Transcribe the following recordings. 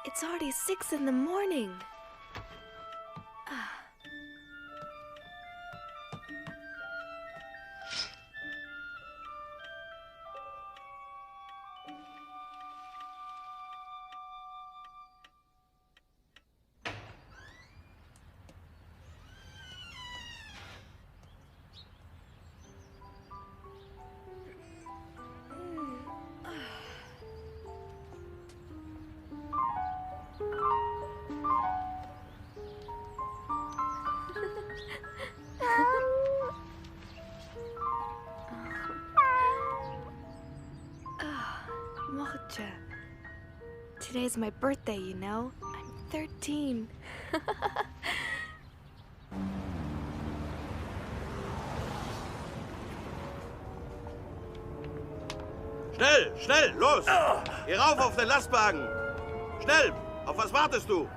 It's already 6 in the morning. Mocha. Today's my birthday, you know? I'm 13. Schnell, schnell, los! Geh rauf auf den Lastwagen! Schnell! Auf was wartest du?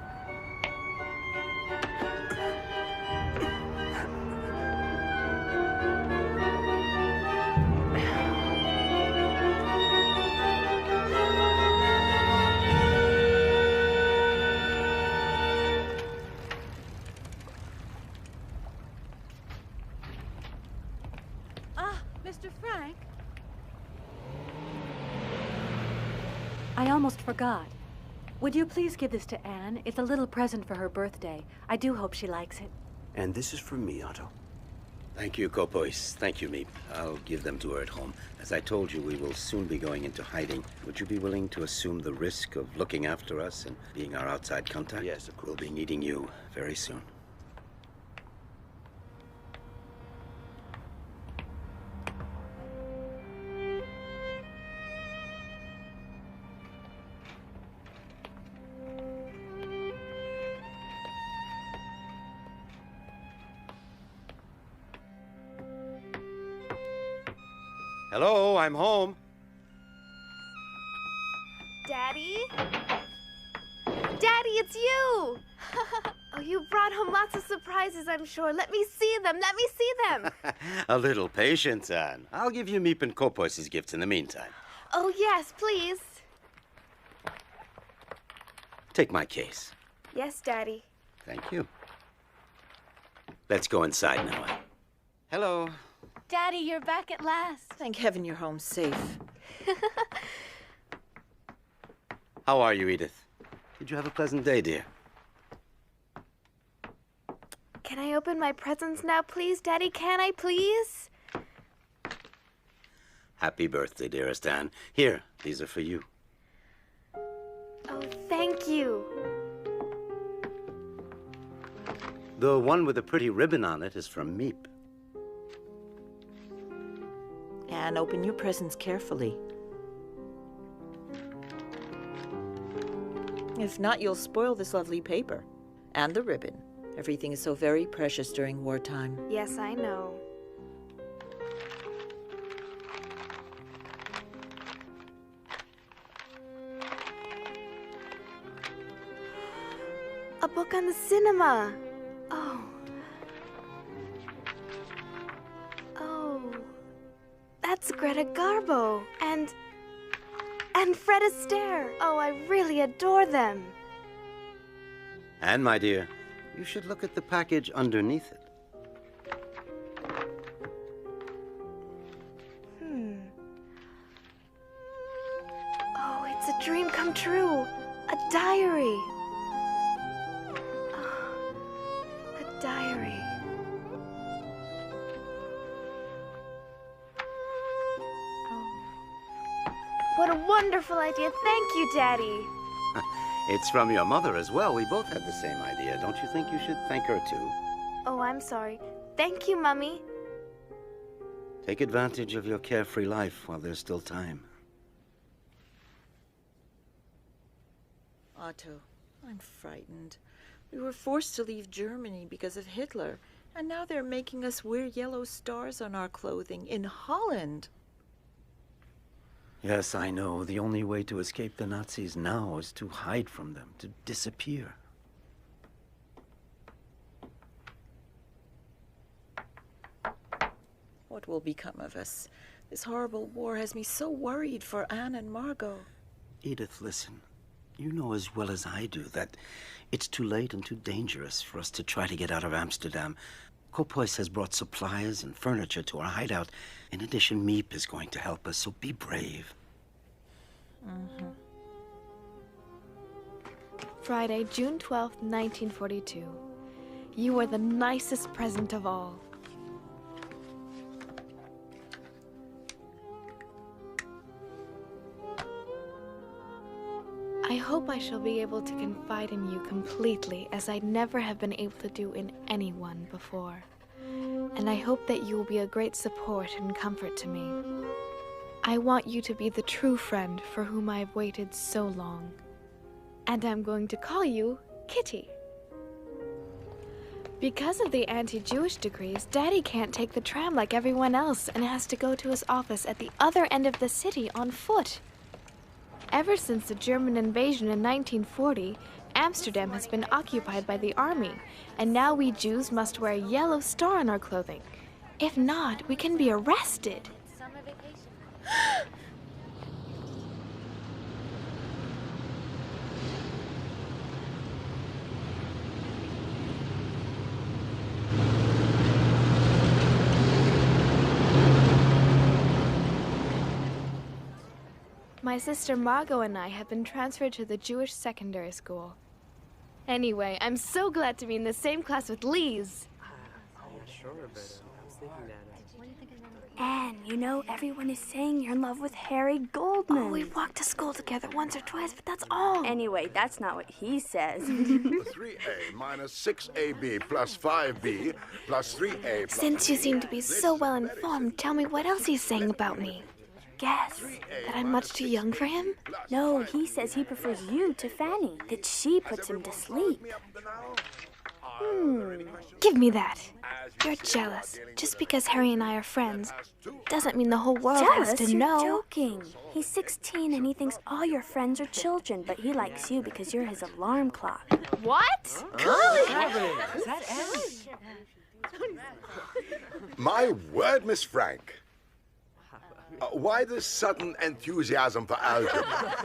Mr. Frank? I almost forgot. Would you please give this to Anne? It's a little present for her birthday. I do hope she likes it. And this is from me, Otto. Thank you, Kopois. Thank you, Meep. I'll give them to her at home. As I told you, we will soon be going into hiding. Would you be willing to assume the risk of looking after us and being our outside contact? Yes, of course. We'll be needing you very soon. Hello, I'm home. Daddy? Daddy, it's you! Oh, you brought home lots of surprises, I'm sure. Let me see them. Let me see them. A little patience, Anne. I'll give you Meep and Kopois' gifts in the meantime. Oh, yes, please. Take my case. Yes, Daddy. Thank you. Let's go inside now, Anne. Hello. Daddy, you're back at last. Thank heaven you're home safe. How are you, Edith? Did you have a pleasant day, dear? Can I open my presents now, please, Daddy? Can I, please? Happy birthday, dearest Anne. Here, these are for you. Oh, thank you. The one with the pretty ribbon on it is from Meep. And open your presents carefully. If not, you'll spoil this lovely paper. And the ribbon. Everything is so very precious during wartime. Yes, I know. A book on the cinema. Oh. Oh. That's Greta Garbo. And Fred Astaire. Oh, I really adore them. Anne, my dear, you should look at the package underneath it. Oh, it's a dream come true. A diary. Oh, a diary. What a wonderful idea. Thank you, Daddy. It's from your mother as well. We both had the same idea. Don't you think you should thank her, too? Oh, I'm sorry. Thank you, Mummy. Take advantage of your carefree life while there's still time. Otto, I'm frightened. We were forced to leave Germany because of Hitler. And now they're making us wear yellow stars on our clothing in Holland. Yes, I know. The only way to escape the Nazis now is to hide from them, to disappear. What will become of us? This horrible war has me so worried for Anne and Margot. Edith, listen. You know as well as I do that it's too late and too dangerous for us to try to get out of Amsterdam. Kopois has brought supplies and furniture to our hideout. In addition, Meep is going to help us, so be brave. Friday, June 12th, 1942. You are the nicest present of all. I hope I shall be able to confide in you completely as I never have been able to do in anyone before. And I hope that you will be a great support and comfort to me. I want you to be the true friend for whom I have waited so long. And I'm going to call you Kitty. Because of the anti-Jewish decrees, Daddy can't take the tram like everyone else and has to go to his office at the other end of the city on foot. Ever since the German invasion in 1940, Amsterdam has been occupied by the army, and now we Jews must wear a yellow star on our clothing. If not, we can be arrested. Summer vacation. My sister Margot and I have been transferred to the Jewish secondary school. Anyway, I'm so glad to be in the same class with Lise. Sure, but I was thinking that. Anne, you know, everyone is saying you're in love with Harry Goldman. Oh, we've walked to school together once or twice, but that's all. Anyway, that's not what he says. 3A minus 6AB plus 5B plus 3A plus... Since you seem to be so well informed, tell me what else he's saying about me. Guess. That I'm much too young for him? No, he says he prefers you to Fanny, that she puts him to sleep. Give me that. You're jealous. Just because Harry and I are friends doesn't mean the whole world has Jealous? to You're know. joking. He's 16 and he thinks all your friends are children, but he likes you because you're his alarm clock. What? What's happening? Is that Anne? My word, Miss Frank. Why this sudden enthusiasm for algebra?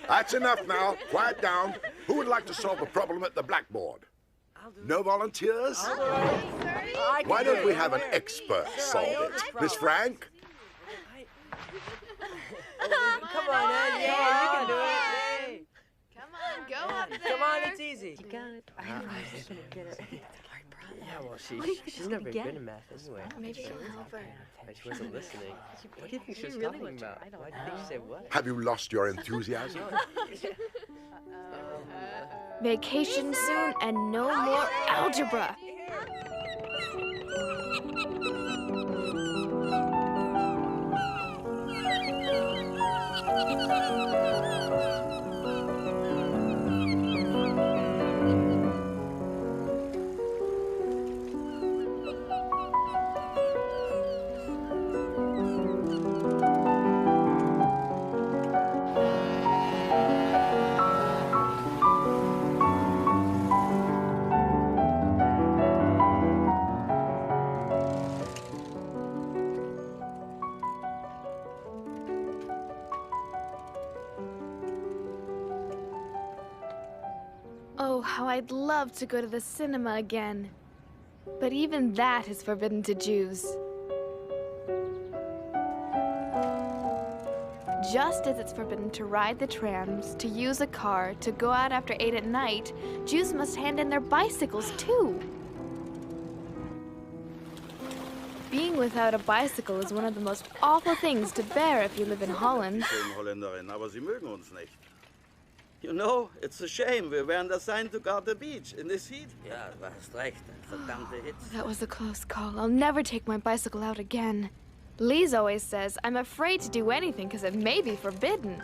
That's enough now. Quiet down. Who would like to solve a problem at the blackboard? No volunteers? Why don't we have an expert solve it? Miss Frank? Come on, Anne. Yeah, you can do it. Hey. Come on, go up there. Come on, it's easy. You got it. I know I was gonna get it. Yeah, well, she's never get? good in math anyway. Maybe it'll help her. But she wasn't listening. What do you think she was really talking was about? trying. I don't Why did you think she said what? Have you lost your enthusiasm? Vacation soon and no more algebra. Oh, how I'd love to go to the cinema again. But even that is forbidden to Jews. Just as it's forbidden to ride the trams, to use a car, to go out after 8 at night, Jews must hand in their bicycles too. Being without a bicycle is one of the most awful things to bear if you live in Holland. Schönen Holländerin, aber sie mögen uns nicht. You know, it's a shame. We weren't assigned to guard the beach in this heat. Ja, du hast recht. Verdammte Hitze. That was a close call. I'll never take my bicycle out again. Lise always says I'm afraid to do anything because it may be forbidden.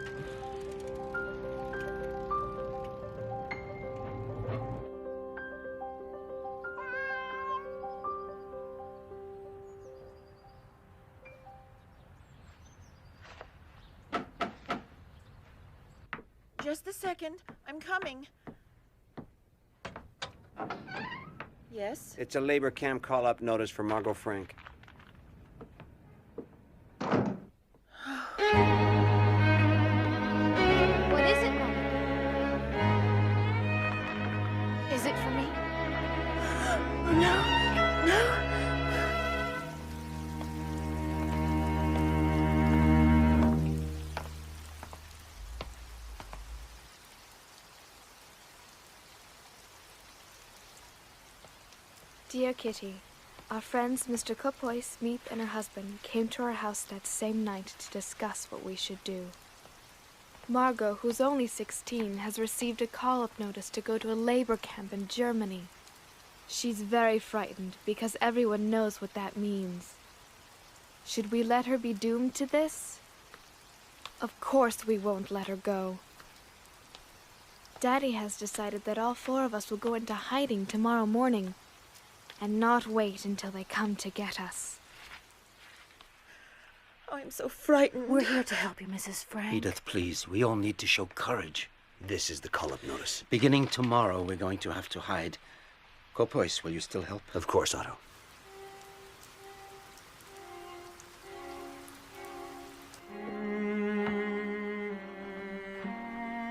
Just a second. I'm coming. Yes? It's a labor camp call-up notice for Margot Frank. Dear Kitty, our friends Mr. Kopois, Meep, and her husband came to our house that same night to discuss what we should do. Margot, who's only 16, has received a call-up notice to go to a labor camp in Germany. She's very frightened because everyone knows what that means. Should we let her be doomed to this? Of course we won't let her go. Daddy has decided that all 4 of us will go into hiding tomorrow morning and not wait until they come to get us. I'm so frightened. We're here to help you, Mrs. Frank. Edith, please. We all need to show courage. This is the call-up notice. Beginning tomorrow, we're going to have to hide. Kopois, will you still help? Of course, Otto.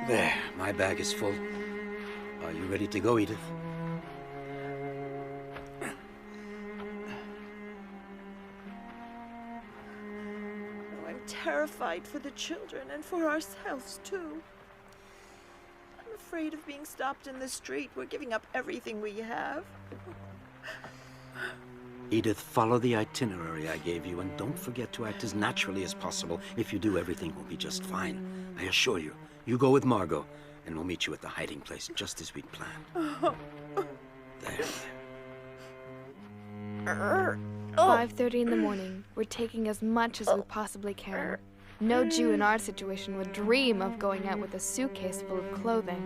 There, my bag is full. Are you ready to go, Edith? I'm terrified for the children and for ourselves, too. I'm afraid of being stopped in the street. We're giving up everything we have. Edith, follow the itinerary I gave you, and don't forget to act as naturally as possible. If you do, everything will be just fine. I assure you. You go with Margot, and we'll meet you at the hiding place, just as we'd planned. There. 5:30 in the morning. We're taking as much as we possibly can. No Jew in our situation would dream of going out with a suitcase full of clothing.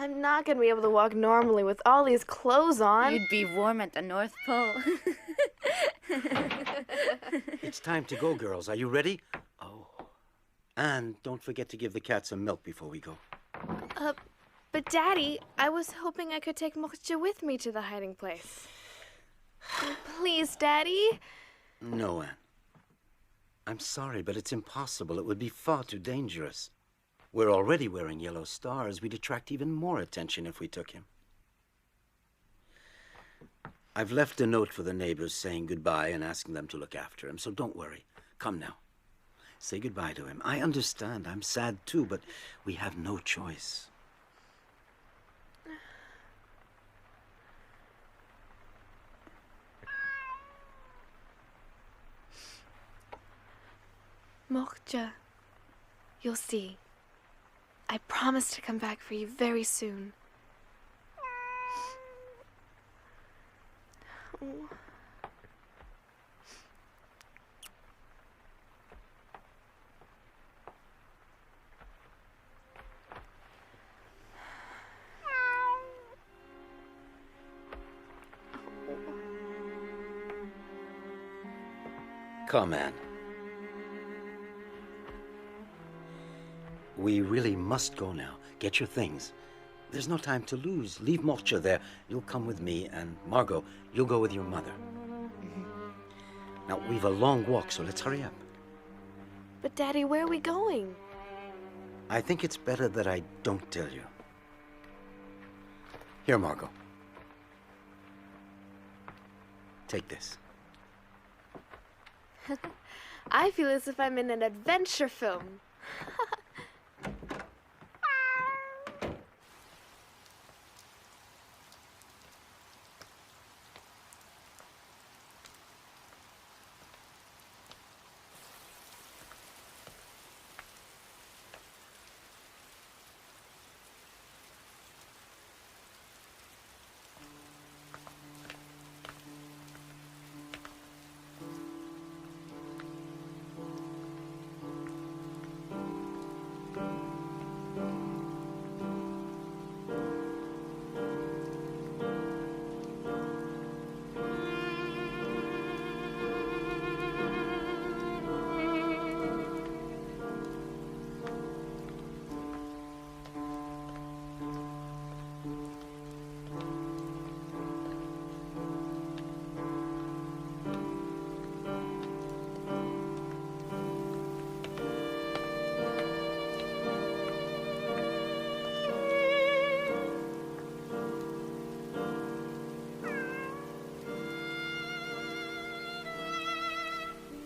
I'm not gonna be able to walk normally with all these clothes on. You'd be warm at the North Pole. It's time to go, girls. Are you ready? Oh. And don't forget to give the cat some milk before we go. But Daddy, I was hoping I could take Mocha with me to the hiding place. Please, Daddy. No, Anne. I'm sorry, but it's impossible. It would be far too dangerous. We're already wearing yellow stars. We'd attract even more attention if we took him. I've left a note for the neighbors saying goodbye and asking them to look after him, so don't worry. Come now. Say goodbye to him. I understand. I'm sad too, but we have no choice. Mocha, you'll see. I promise to come back for you very soon. Oh. Come, Anne. We really must go now. Get your things. There's no time to lose. Leave Mocha there. You'll come with me, and Margot, you'll go with your mother. Now, we've a long walk, so let's hurry up. But Daddy, where are we going? I think it's better that I don't tell you. Here, Margot. Take this. I feel as if I'm in an adventure film.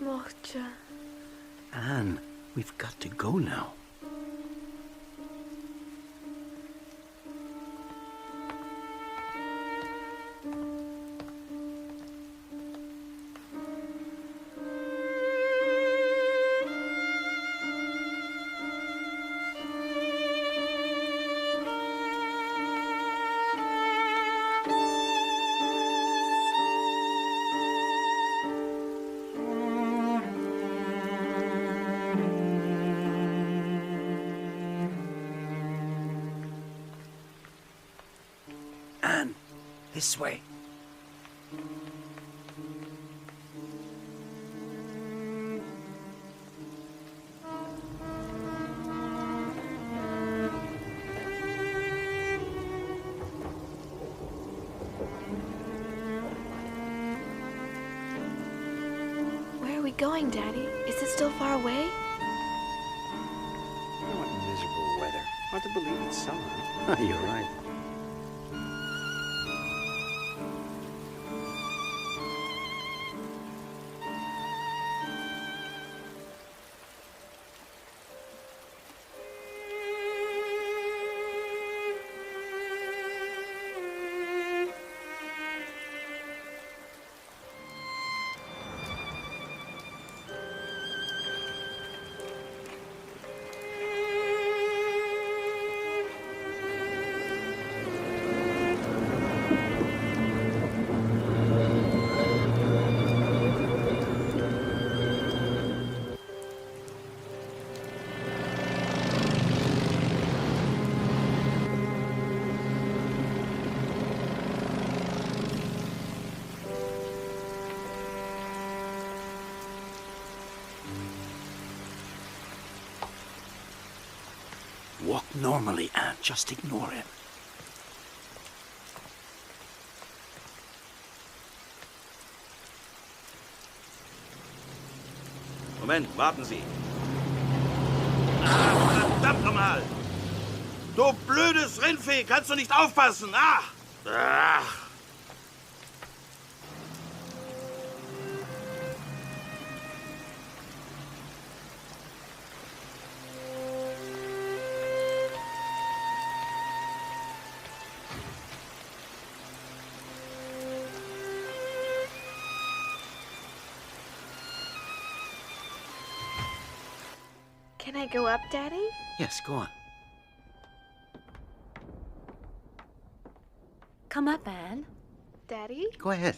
Mocha. Anne, we've got to go now. Anne, this way. Where are we going, Daddy? Is it still far away? What miserable weather. Hard to believe it's summer. You're right. Walk normally, Anne. Just ignore him. Moment, warten Sie. Ah, verdammt nochmal! Du blödes Rindvieh, kannst du nicht aufpassen? Ach! Ach! Can I go up, Daddy? Yes, go on. Come up, Anne. Daddy? Go ahead.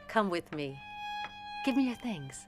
Come with me. Give me your things.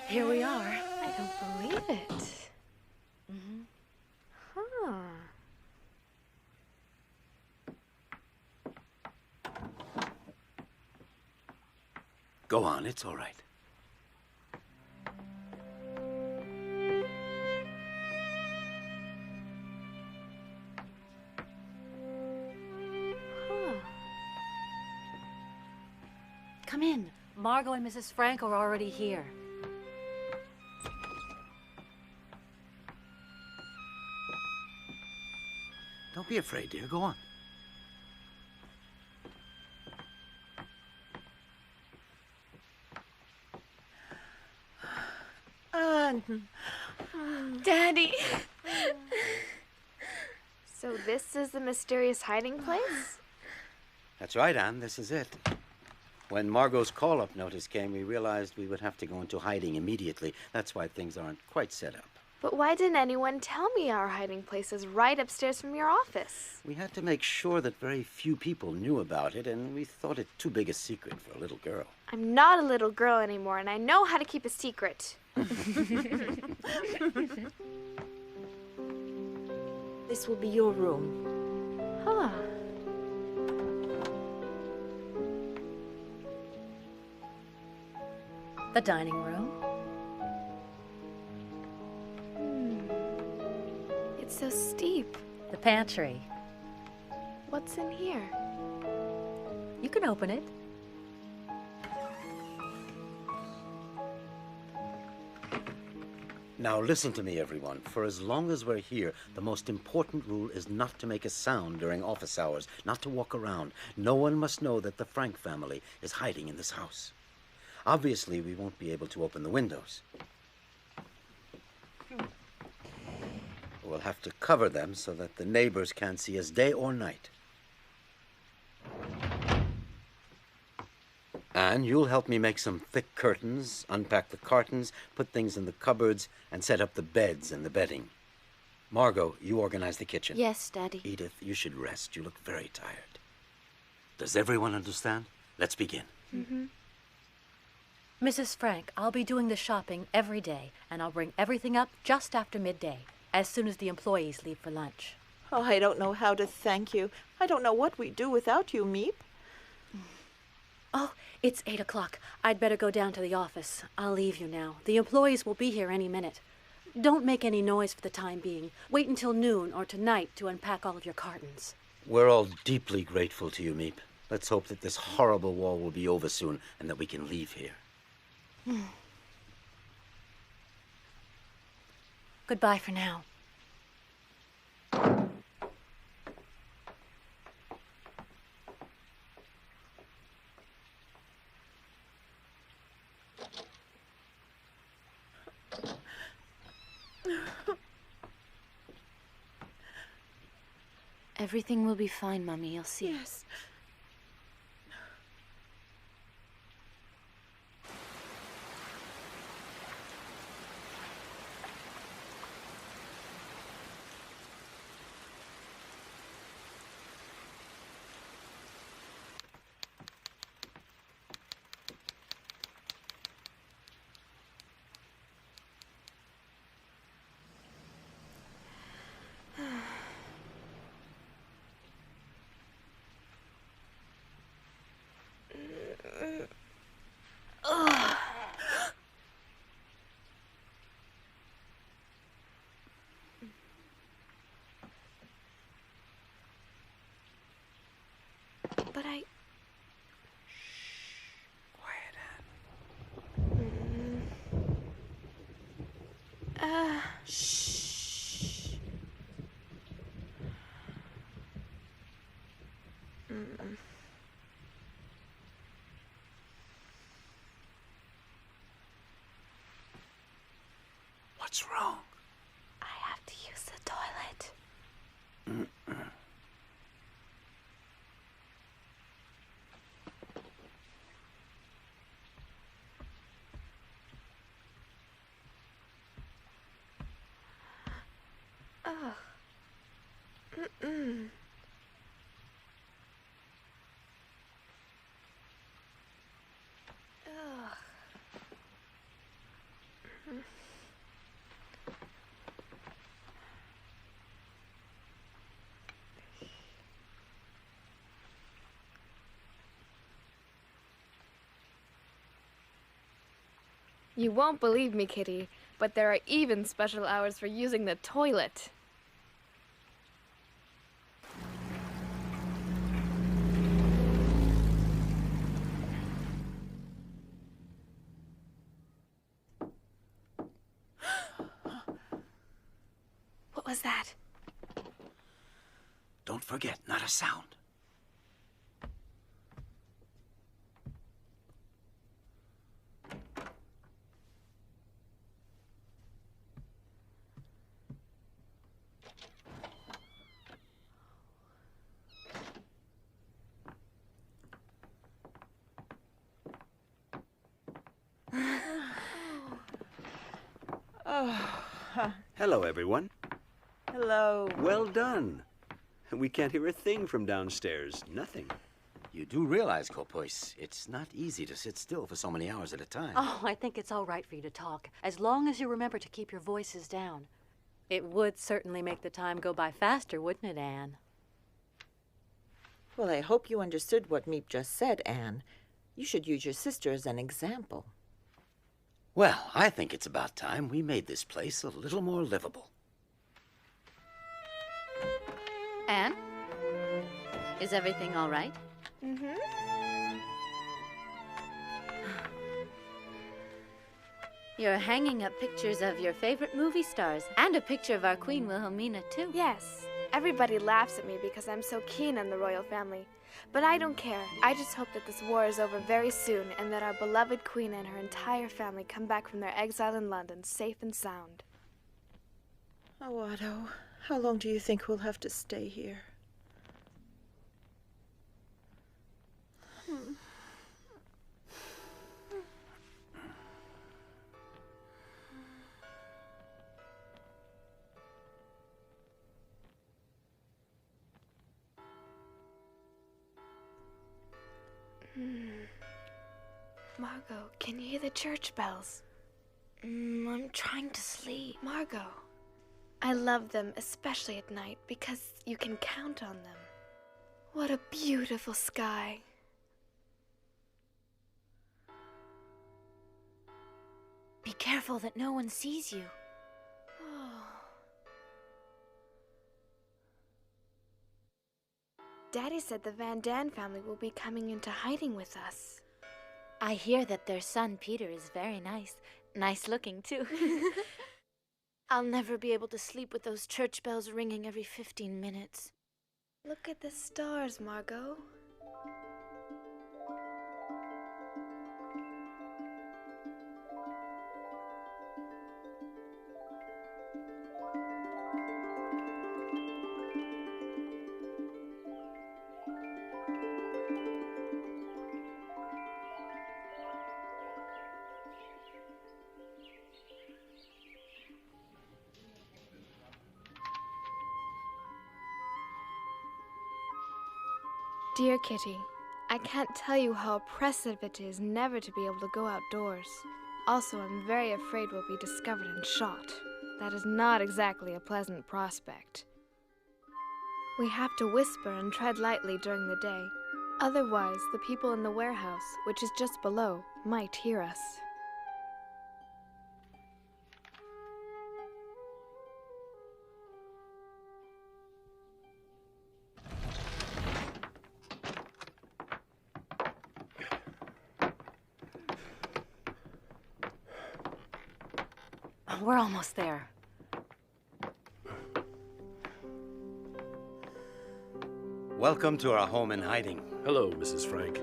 Here we are. I don't believe it. Huh. Go on, it's all right. Huh. Come in. Margot and Mrs. Frank are already here. Don't be afraid, dear. Go on. Daddy! So this is the mysterious hiding place? That's right, Anne. This is it. When Margot's call-up notice came, we realized we would have to go into hiding immediately. That's why things aren't quite set up. But why didn't anyone tell me our hiding place is right upstairs from your office? We had to make sure that very few people knew about it, and we thought it too big a secret for a little girl. I'm not a little girl anymore, and I know how to keep a secret. This will be your room. Huh. The dining room. It's so steep. The pantry. What's in here? You can open it. Now listen to me, everyone. For as long as we're here, the most important rule is not to make a sound during office hours, not to walk around. No one must know that the Frank family is hiding in this house. Obviously, we won't be able to open the windows. We'll have to cover them so that the neighbors can't see us day or night. And you'll help me make some thick curtains, unpack the cartons, put things in the cupboards, and set up the beds and the bedding. Margot, you organize the kitchen. Yes, Daddy. Edith, you should rest. You look very tired. Does everyone understand? Let's begin. Mm-hmm. Mrs. Frank, I'll be doing the shopping every day, and I'll bring everything up just after midday, as soon as the employees leave for lunch. Oh, I don't know how to thank you. I don't know what we'd do without you, Meep. Oh, it's 8 o'clock. I'd better go down to the office. I'll leave you now. The employees will be here any minute. Don't make any noise for the time being. Wait until noon or tonight to unpack all of your cartons. We're all deeply grateful to you, Meep. Let's hope that this horrible war will be over soon and that we can leave here. Goodbye for now. Everything will be fine, Mommy. You'll see. Yes. But I... Quiet, Anne. Shh. What's wrong? I have to use the toilet. Ugh. Mm-mm. Ugh. You won't believe me, Kitty, but there are even special hours for using the toilet. What was that? Don't forget, not a sound. Hello, everyone. Hello. Well done. We can't hear a thing from downstairs. Nothing. You do realize, Kopois, it's not easy to sit still for so many hours at a time. Oh, I think it's all right for you to talk, as long as you remember to keep your voices down. It would certainly make the time go by faster, wouldn't it, Anne? Well, I hope you understood what Meep just said, Anne. You should use your sister as an example. Well, I think it's about time we made this place a little more livable. Anne? Is everything all right? Mm-hmm. You're hanging up pictures of your favorite movie stars and a picture of our Queen Wilhelmina, too. Yes. Everybody laughs at me because I'm so keen on the royal family. But I don't care. I just hope that this war is over very soon and that our beloved queen and her entire family come back from their exile in London safe and sound. Oh, Otto, how long do you think we'll have to stay here? Margot, can you hear the church bells? I'm trying to sleep. Margot, I love them, especially at night, because you can count on them. What a beautiful sky. Be careful that no one sees you. Daddy said the Van Daan family will be coming into hiding with us. I hear that their son Peter is very nice. Nice looking, too. I'll never be able to sleep with those church bells ringing every 15 minutes. Look at the stars, Margot. Dear Kitty, I can't tell you how oppressive it is never to be able to go outdoors. Also, I'm very afraid we'll be discovered and shot. That is not exactly a pleasant prospect. We have to whisper and tread lightly during the day. Otherwise, the people in the warehouse, which is just below, might hear us. We're almost there. Welcome to our home in hiding. Hello, Mrs. Frank.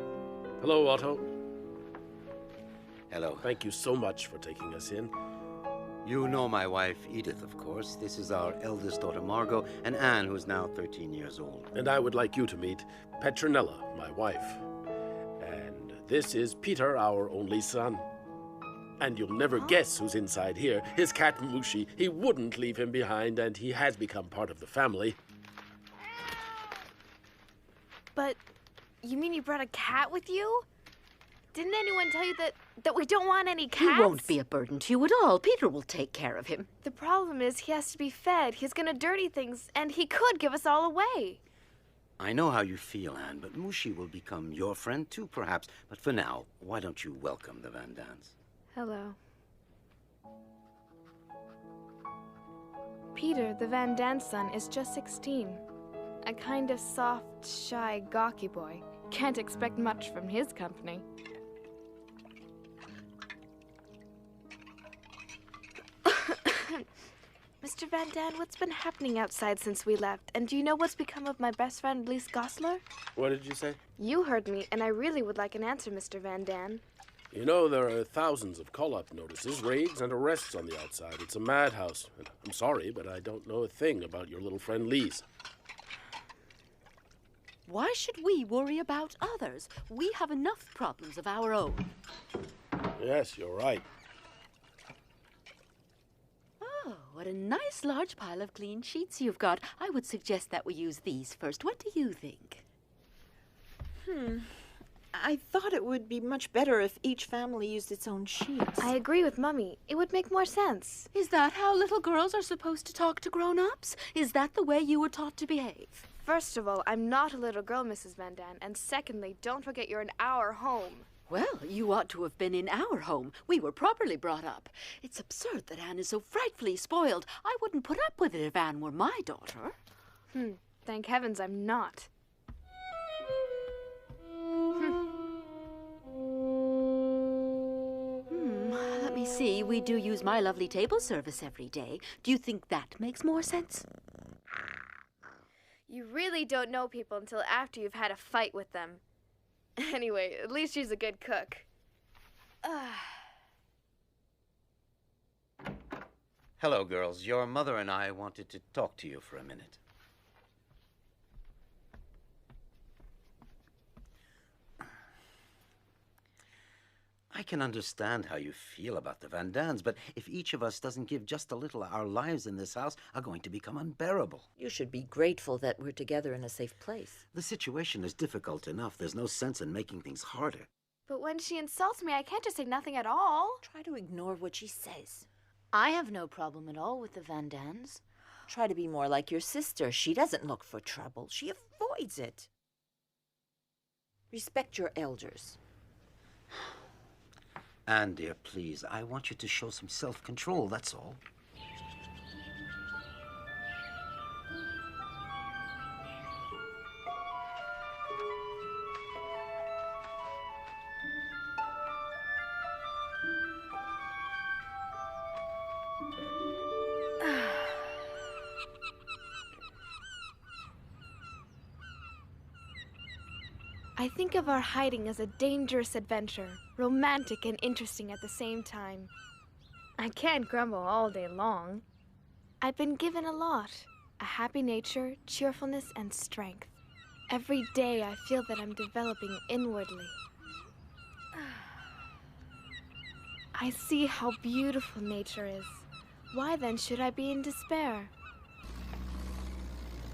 Hello, Otto. Hello. Thank you so much for taking us in. You know my wife, Edith, of course. This is our eldest daughter, Margot, and Anne, who's now 13 years old. And I would like you to meet Petronella, my wife. And this is Peter, our only son. And you'll never guess who's inside here. His cat, Mushi. He wouldn't leave him behind, and he has become part of the family. But you mean you brought a cat with you? Didn't anyone tell you that we don't want any cats? He won't be a burden to you at all. Peter will take care of him. The problem is he has to be fed. He's gonna dirty things, and he could give us all away. I know how you feel, Anne, but Mushi will become your friend too, perhaps. But for now, why don't you welcome the Van Daans? Hello. Peter, the Van Daan's son, is just 16. A kind of soft, shy, gawky boy. Can't expect much from his company. Mr. Van Daan, what's been happening outside since we left? And do you know what's become of my best friend, Lise Gosler? What did you say? You heard me, and I really would like an answer, Mr. Van Daan. You know, there are thousands of call-up notices, raids, and arrests on the outside. It's a madhouse. And I'm sorry, but I don't know a thing about your little friend Lise. Why should we worry about others? We have enough problems of our own. Yes, you're right. Oh, what a nice large pile of clean sheets you've got. I would suggest that we use these first. What do you think? I thought it would be much better if each family used its own sheets. I agree with Mummy. It would make more sense. Is that how little girls are supposed to talk to grown-ups? Is that the way you were taught to behave? First of all, I'm not a little girl, Mrs. Van Daan. And secondly, don't forget you're an hour home. Well, you ought to have been in our home. We were properly brought up. It's absurd that Anne is so frightfully spoiled. I wouldn't put up with it if Anne were my daughter. Thank heavens I'm not. Let me see. We do use my lovely table service every day. Do you think that makes more sense? You really don't know people until after you've had a fight with them. Anyway, at least she's a good cook. Hello, girls. Your mother and I wanted to talk to you for a minute. I can understand how you feel about the Van Dans, but if each of us doesn't give just a little, our lives in this house are going to become unbearable. You should be grateful that we're together in a safe place. The situation is difficult enough. There's no sense in making things harder. But when she insults me, I can't just say nothing at all. Try to ignore what she says. I have no problem at all with the Van Dans. Try to be more like your sister. She doesn't look for trouble. She avoids it. Respect your elders. Anne, dear, please, I want you to show some self-control, that's all. I think of our hiding as a dangerous adventure, romantic and interesting at the same time. I can't grumble all day long. I've been given a lot, a happy nature, cheerfulness, and strength. Every day I feel that I'm developing inwardly. I see how beautiful nature is. Why then should I be in despair?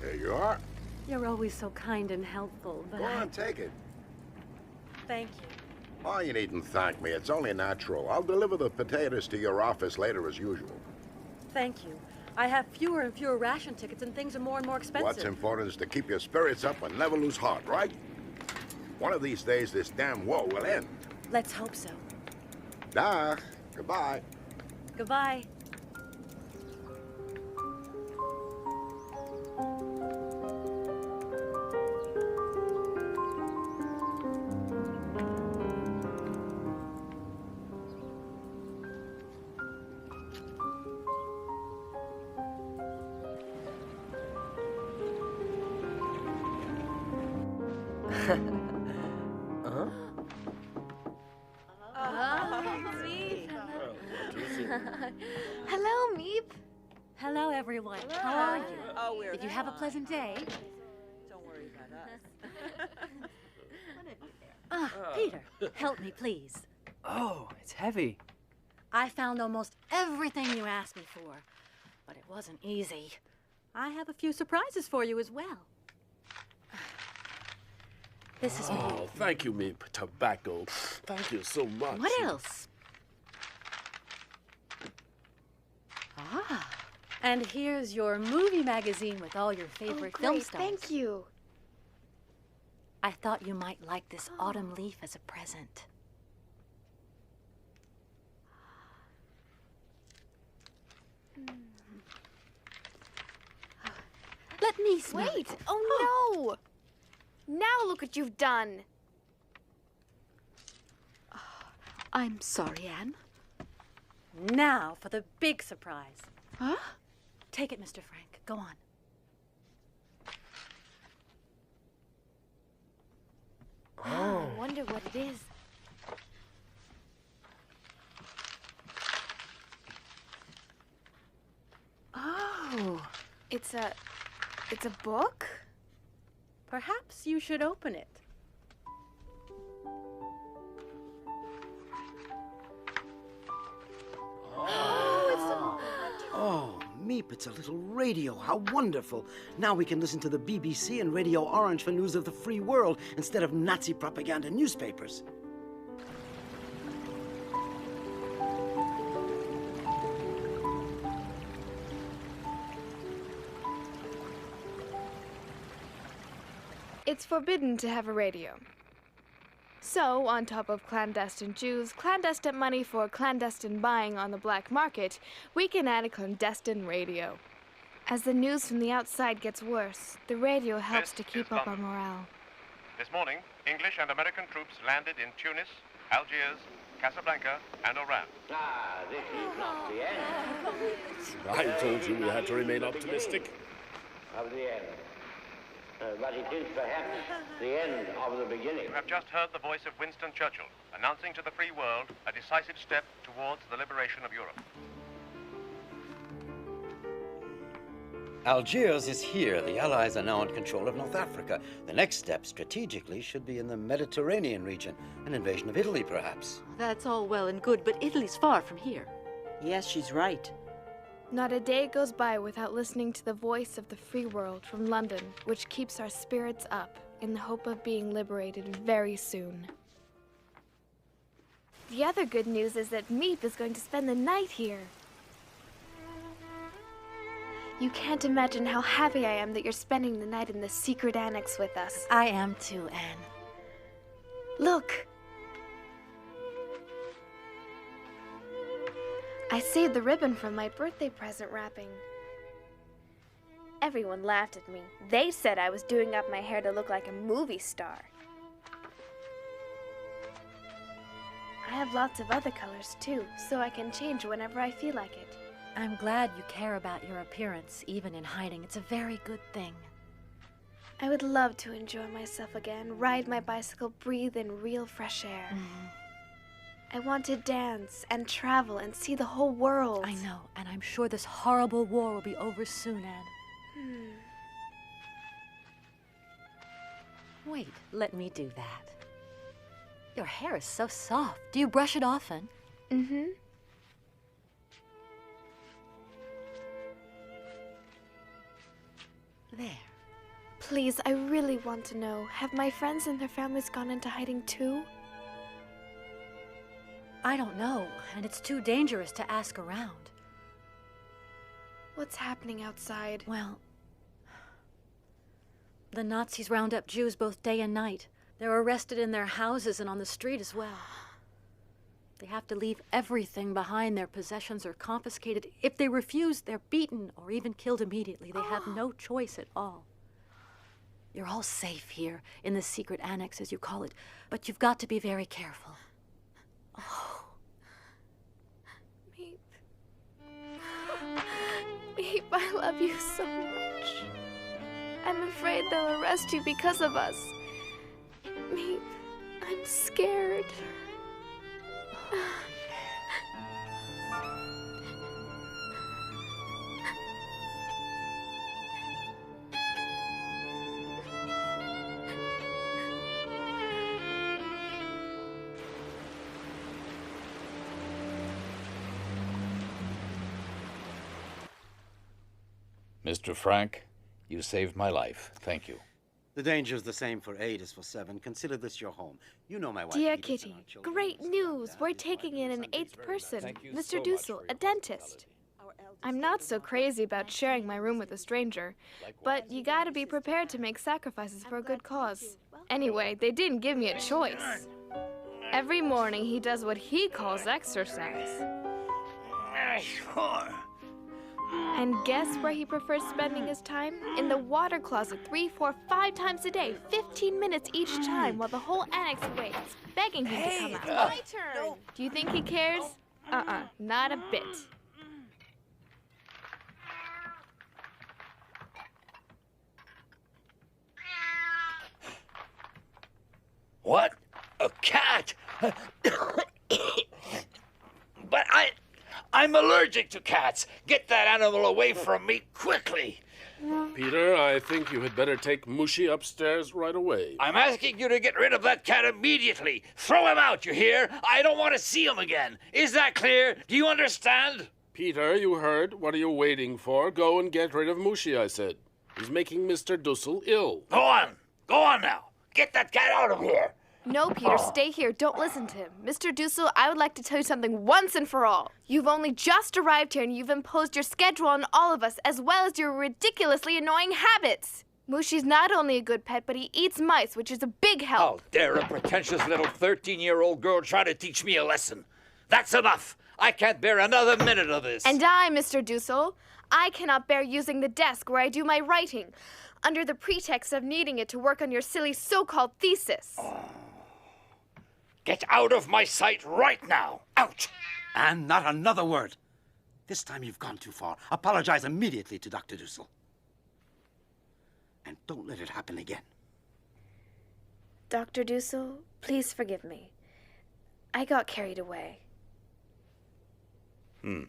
Here you are. You're always so kind and helpful, but Go on, take it. Thank you. Oh, you needn't thank me. It's only natural. I'll deliver the potatoes to your office later as usual. Thank you. I have fewer and fewer ration tickets and things are more and more expensive. What's important is to keep your spirits up and never lose heart, right? One of these days, this damn war will end. Let's hope so. Dah. Goodbye. Goodbye. Hello, Meep. Hello, everyone. How are you? Did you have a pleasant day? Don't worry about us. Peter, help me, please. Oh, it's heavy. I found almost everything you asked me for, but it wasn't easy. I have a few surprises for you as well. This is Oh, thank you, Meep. Tobacco. Thank you so much. What else? And here's your movie magazine with all your favorite film stars. Thank you. I thought you might like this autumn leaf as a present. Let me smell Wait! it. Oh, no! Now look what you've done. I'm sorry, Anne. Now for the big surprise. Huh? Take it, Mr. Frank. Go on. I wonder what it is. Oh. It's a book? Perhaps you should open it. Oh, Meep, it's a little radio. How wonderful. Now we can listen to the BBC and Radio Orange for news of the free world instead of Nazi propaganda newspapers. It's forbidden to have a radio. So, on top of clandestine Jews, clandestine money for clandestine buying on the black market, we can add a clandestine radio. As the news from the outside gets worse, the radio helps to keep up our morale. This morning, English and American troops landed in Tunis, Algiers, Casablanca, and Oran. Ah, this is not the end. I told you we had to remain optimistic. Of the end. But it is perhaps the end of the beginning. You have just heard the voice of Winston Churchill, announcing to the free world a decisive step towards the liberation of Europe. Algiers is here. The Allies are now in control of North Africa. The next step, strategically, should be in the Mediterranean region. An invasion of Italy, perhaps. That's all well and good, but Italy's far from here. Yes, she's right. Not a day goes by without listening to the voice of the free world from London, which keeps our spirits up in the hope of being liberated very soon. The other good news is that Meep is going to spend the night here. You can't imagine how happy I am that you're spending the night in the secret annex with us. I am too, Anne. Look! I saved the ribbon from my birthday present wrapping. Everyone laughed at me. They said I was doing up my hair to look like a movie star. I have lots of other colors too, so I can change whenever I feel like it. I'm glad you care about your appearance, even in hiding. It's a very good thing. I would love to enjoy myself again, ride my bicycle, breathe in real fresh air. I want to dance and travel and see the whole world. I know, and I'm sure this horrible war will be over soon, Anne. Wait, let me do that. Your hair is so soft. Do you brush it often? Mm-hmm. There. Please, I really want to know, have my friends and their families gone into hiding too? I don't know, and it's too dangerous to ask around. What's happening outside? Well, the Nazis round up Jews both day and night. They're arrested in their houses and on the street as well. They have to leave everything behind. Their possessions are confiscated. If they refuse, they're beaten or even killed immediately. They have no choice at all. You're all safe here, in the secret annex, as you call it, but you've got to be very careful. Oh. Meep. Meep, I love you so much. I'm afraid they'll arrest you because of us. Meep, I'm scared. Mr. Frank, you saved my life. Thank you. The danger's the same for 8 as for 7. Consider this your home. You know my wife. Dear Edith, and Kitty, our children. great news! We're taking in an 8th person, Mr. Dussel, a dentist. I'm not so crazy about sharing my room with a stranger, but you gotta be prepared to make sacrifices for a good cause. Anyway, they didn't give me a choice. Every morning he does what he calls exercise. And guess where he prefers spending his time? In the water closet 3, 4, 5 times a day, 15 minutes each time, while the whole annex waits, begging him to come out. My turn. Do you think he cares? Not a bit. What? A cat? But I'm allergic to cats. Get that animal away from me quickly. Peter, I think you had better take Mushi upstairs right away. I'm asking you to get rid of that cat immediately. Throw him out, you hear? I don't want to see him again. Is that clear? Do you understand? Peter, you heard. What are you waiting for? Go and get rid of Mushi, I said. He's making Mr. Dussel ill. Go on. Go on now. Get that cat out of here. No, Peter, stay here. Don't listen to him. Mr. Dussel, I would like to tell you something once and for all. You've only just arrived here and you've imposed your schedule on all of us, as well as your ridiculously annoying habits. Mushi's not only a good pet, but he eats mice, which is a big help. How dare a pretentious little 13-year-old girl try to teach me a lesson? That's enough. I can't bear another minute of this. And I, Mr. Dussel, I cannot bear using the desk where I do my writing, under the pretext of needing it to work on your silly so-called thesis. Get out of my sight right now. Out! And not another word. This time you've gone too far. Apologize immediately to Dr. Dussel. And don't let it happen again. Dr. Dussel, please forgive me. I got carried away. You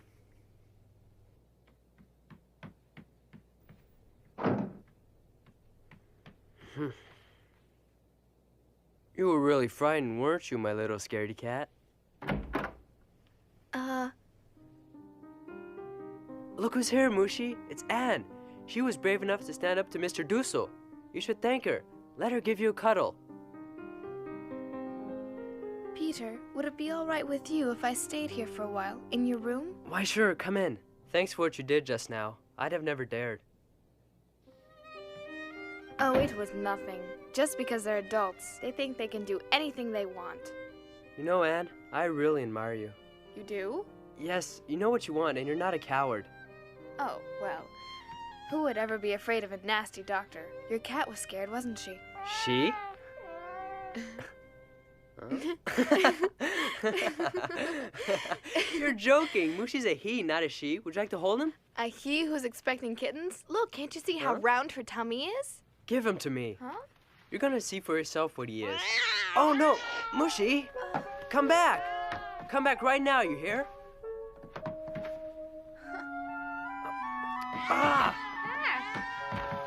were really frightened, weren't you, my little scaredy cat? Look who's here, Mushi. It's Anne. She was brave enough to stand up to Mr. Dussel. You should thank her. Let her give you a cuddle. Peter, would it be all right with you if I stayed here for a while, in your room? Why, sure, come in. Thanks for what you did just now. I'd have never dared. Oh, it was nothing. Just because they're adults, they think they can do anything they want. You know, Anne, I really admire you. You do? Yes, you know what you want, and you're not a coward. Oh, well, who would ever be afraid of a nasty doctor? Your cat was scared, wasn't she? She? You're joking. Mushi's a he, not a she. Would you like to hold him? A he who's expecting kittens? Look, can't you see how round her tummy is? Give him to me. Huh? You're gonna see for yourself what he is. Oh no, Mushi! Come back! Come back right now, you hear?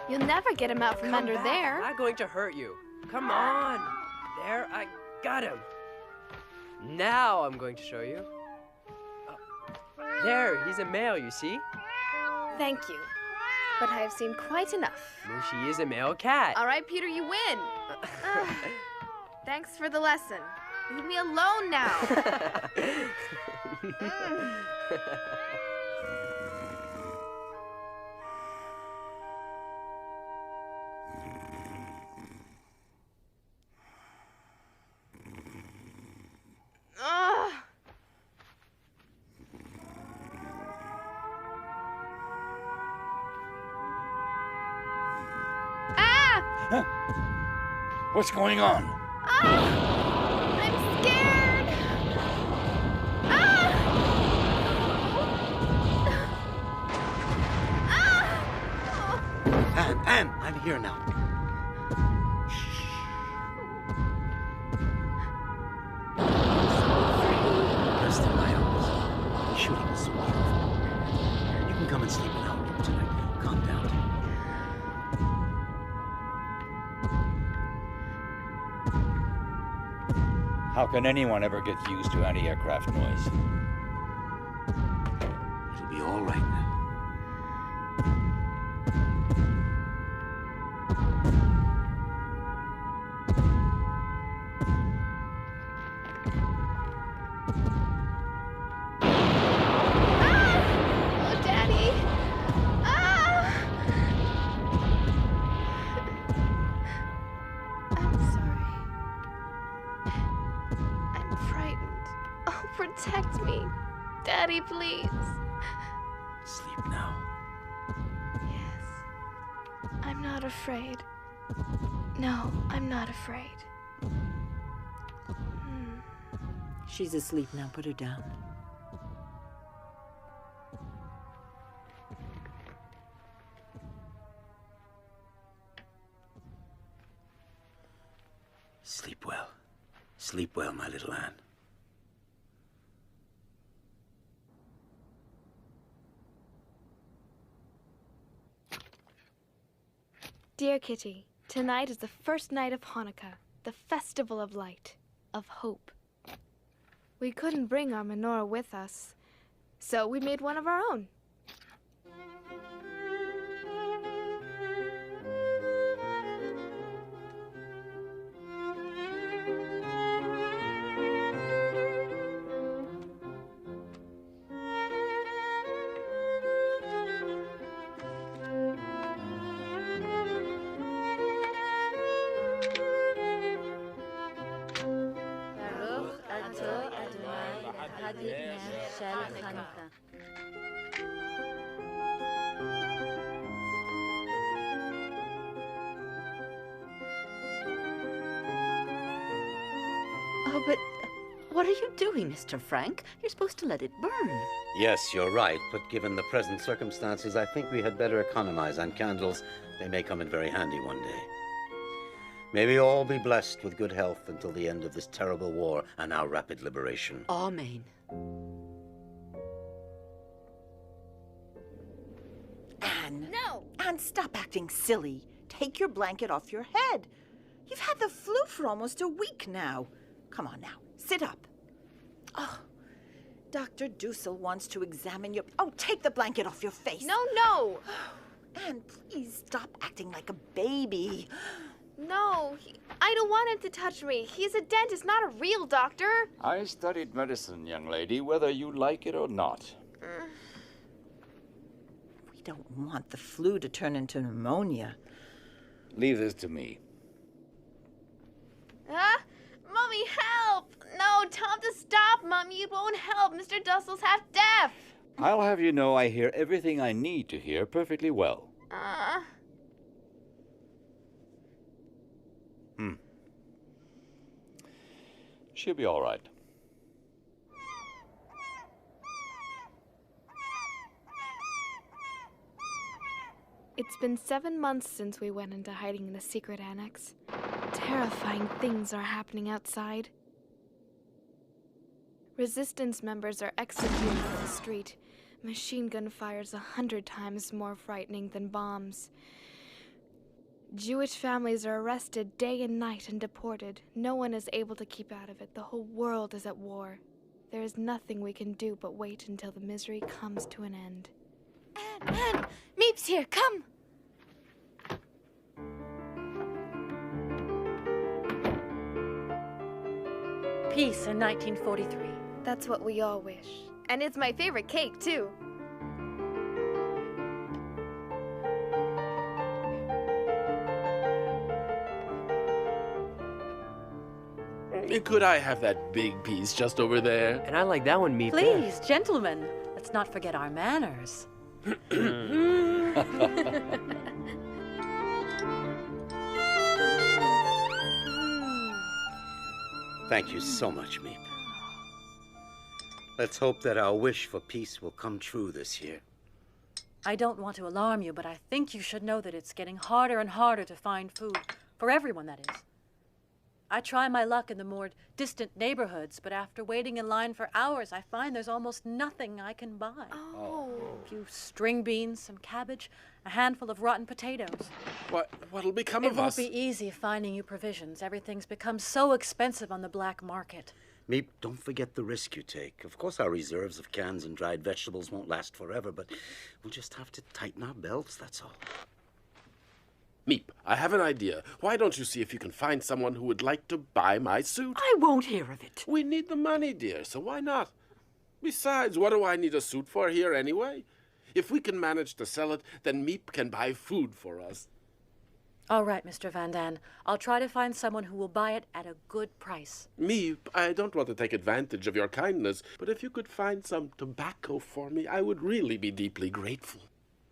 You'll never get him out from under there. I'm not going to hurt you. Come on. There, I got him. Now I'm going to show you. There, he's a male, you see? Thank you. But I have seen quite enough. Mushi is a male cat. All right, Peter, you win. Thanks for the lesson. Leave me alone now. What's going on? I'm scared. Anne, I'm here now. Rest in my arms. Shooting is so beautiful. You can come and sleep in our room tonight. Calm down. How can anyone ever get used to anti-aircraft noise? It'll be all right now. Oh, Daddy. I'm sorry. I'm frightened. Oh, protect me. Daddy, please. Sleep now. Yes. I'm not afraid. No, I'm not afraid. She's asleep now. Put her down. Sleep well. Sleep well, my little Anne. Dear Kitty, tonight is the first night of Hanukkah, the festival of light, of hope. We couldn't bring our menorah with us, so we made one of our own. Oh, but what are you doing, Mr. Frank? You're supposed to let it burn. Yes, you're right, but given the present circumstances, I think we had better economize on candles. They may come in very handy one day. May we all be blessed with good health until the end of this terrible war and our rapid liberation. Amen. Anne. No! Anne, stop acting silly. Take your blanket off your head. You've had the flu for almost a week now. Come on now, sit up. Oh, Dr. Dussel wants to examine your... Oh, take the blanket off your face. No! Anne, please stop acting like a baby. No, I don't want him to touch me. He's a dentist, not a real doctor. I studied medicine, young lady, whether you like it or not. We don't want the flu to turn into pneumonia. Leave this to me. Mommy, help! No, tell him to stop, Mommy. It won't help. Mr. Dussel's half deaf. I'll have you know I hear everything I need to hear perfectly well. She'll be all right. It's been 7 months since we went into hiding in the secret annex. Terrifying things are happening outside. Resistance members are executed in the street. Machine gun fire's 100 times more frightening than bombs. Jewish families are arrested day and night and deported. No one is able to keep out of it. The whole world is at war. There is nothing we can do but wait until the misery comes to an end. Anne! Meep's here, come! Peace in 1943. That's what we all wish. And it's my favorite cake, too. Could I have that big piece just over there? And I like that one, Meep. Please, gentlemen, let's not forget our manners. Thank you so much, Meep. Let's hope that our wish for peace will come true this year. I don't want to alarm you, but I think you should know that it's getting harder and harder to find food. For everyone, that is. I try my luck in the more distant neighborhoods, but after waiting in line for hours, I find there's almost nothing I can buy. A few string beans, some cabbage, a handful of rotten potatoes. What'll become It of won't us? be easy finding you provisions. Everything's become so expensive on the black market. Meep, don't forget the risk you take. Of course, our reserves of cans and dried vegetables won't last forever, but we'll just have to tighten our belts, that's all. Meep, I have an idea. Why don't you see if you can find someone who would like to buy my suit? I won't hear of it. We need the money, dear, so why not? Besides, what do I need a suit for here anyway? If we can manage to sell it, then Meep can buy food for us. All right, Mr. Van Dan. I'll try to find someone who will buy it at a good price. Meep, I don't want to take advantage of your kindness, but if you could find some tobacco for me, I would really be deeply grateful.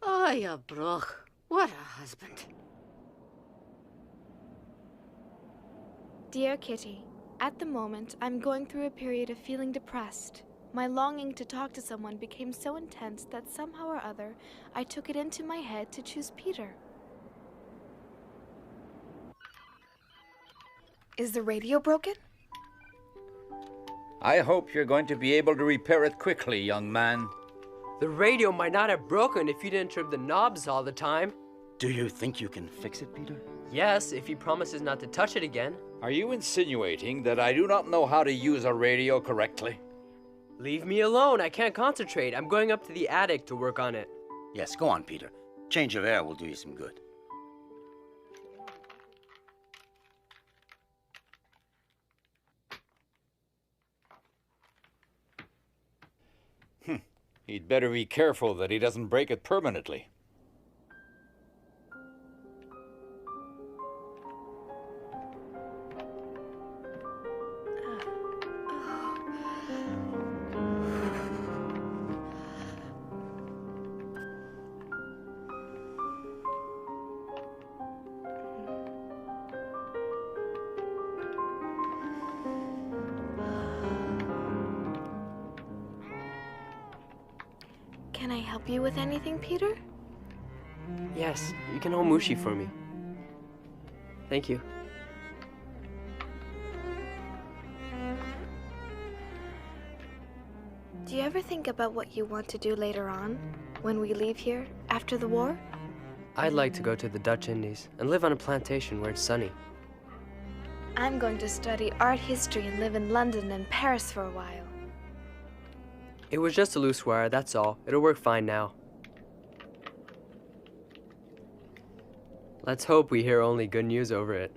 Oh, you broch. What a husband. Dear Kitty, at the moment, I'm going through a period of feeling depressed. My longing to talk to someone became so intense that somehow or other, I took it into my head to choose Peter. Is the radio broken? I hope you're going to be able to repair it quickly, young man. The radio might not have broken if you didn't trim the knobs all the time. Do you think you can fix it, Peter? Yes, if he promises not to touch it again. Are you insinuating that I do not know how to use a radio correctly? Leave me alone. I can't concentrate. I'm going up to the attic to work on it. Yes, go on, Peter. Change of air will do you some good. He'd better be careful that he doesn't break it permanently. Can I help you with anything, Peter? Yes, you can hold Mushi for me. Thank you. Do you ever think about what you want to do later on, when we leave here, after the war? I'd like to go to the Dutch Indies and live on a plantation where it's sunny. I'm going to study art history and live in London and Paris for a while. It was just a loose wire, that's all. It'll work fine now. Let's hope we hear only good news over it.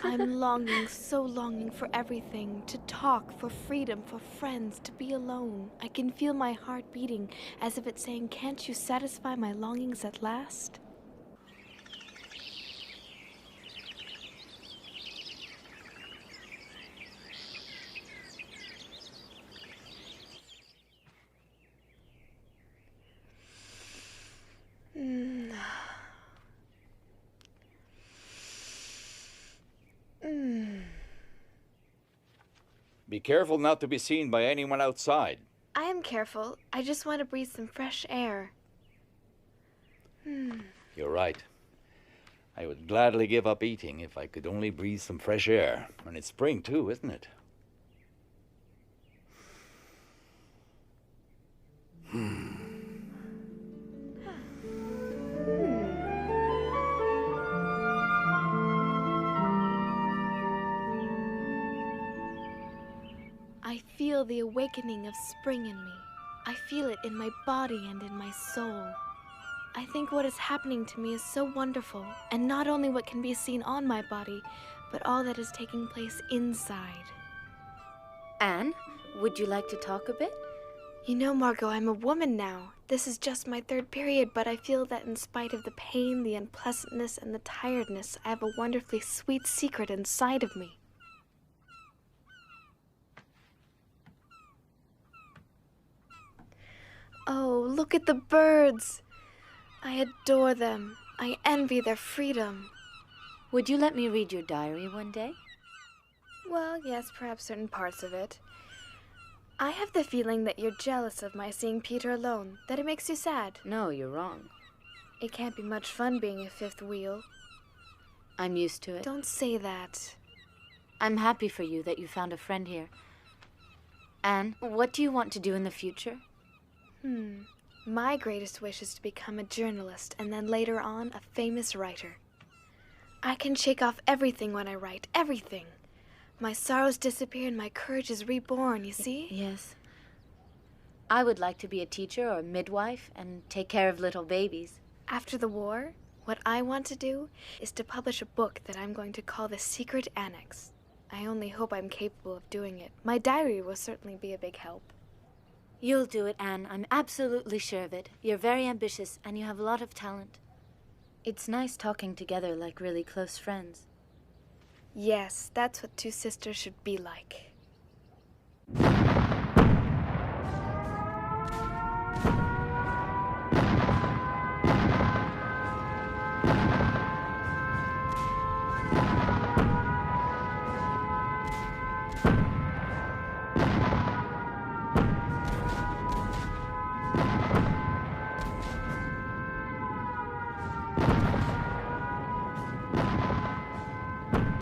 I'm longing, so longing for everything. To talk, for freedom, for friends, to be alone. I can feel my heart beating as if it's saying, "Can't you satisfy my longings at last?" Be careful not to be seen by anyone outside. I am careful. I just want to breathe some fresh air. You're right. I would gladly give up eating if I could only breathe some fresh air. And it's spring too, isn't it? I feel the awakening of spring in me. I feel it in my body and in my soul. I think what is happening to me is so wonderful, and not only what can be seen on my body, but all that is taking place inside. Anne, would you like to talk a bit? You know, Margot, I'm a woman now. This is just my third period, but I feel that in spite of the pain, the unpleasantness, and the tiredness, I have a wonderfully sweet secret inside of me. Oh, look at the birds. I adore them. I envy their freedom. Would you let me read your diary one day? Well, yes, perhaps certain parts of it. I have the feeling that you're jealous of my seeing Peter alone, that it makes you sad. No, you're wrong. It can't be much fun being a fifth wheel. I'm used to it. Don't say that. I'm happy for you that you found a friend here. Anne, what do you want to do in the future? My greatest wish is to become a journalist and then later on a famous writer. I can shake off everything when I write, everything. My sorrows disappear and my courage is reborn, you see? Yes. I would like to be a teacher or a midwife and take care of little babies. After the war, what I want to do is to publish a book that I'm going to call The Secret Annex. I only hope I'm capable of doing it. My diary will certainly be a big help. You'll do it, Anne. I'm absolutely sure of it. You're very ambitious, and you have a lot of talent. It's nice talking together like really close friends. Yes, that's what two sisters should be like.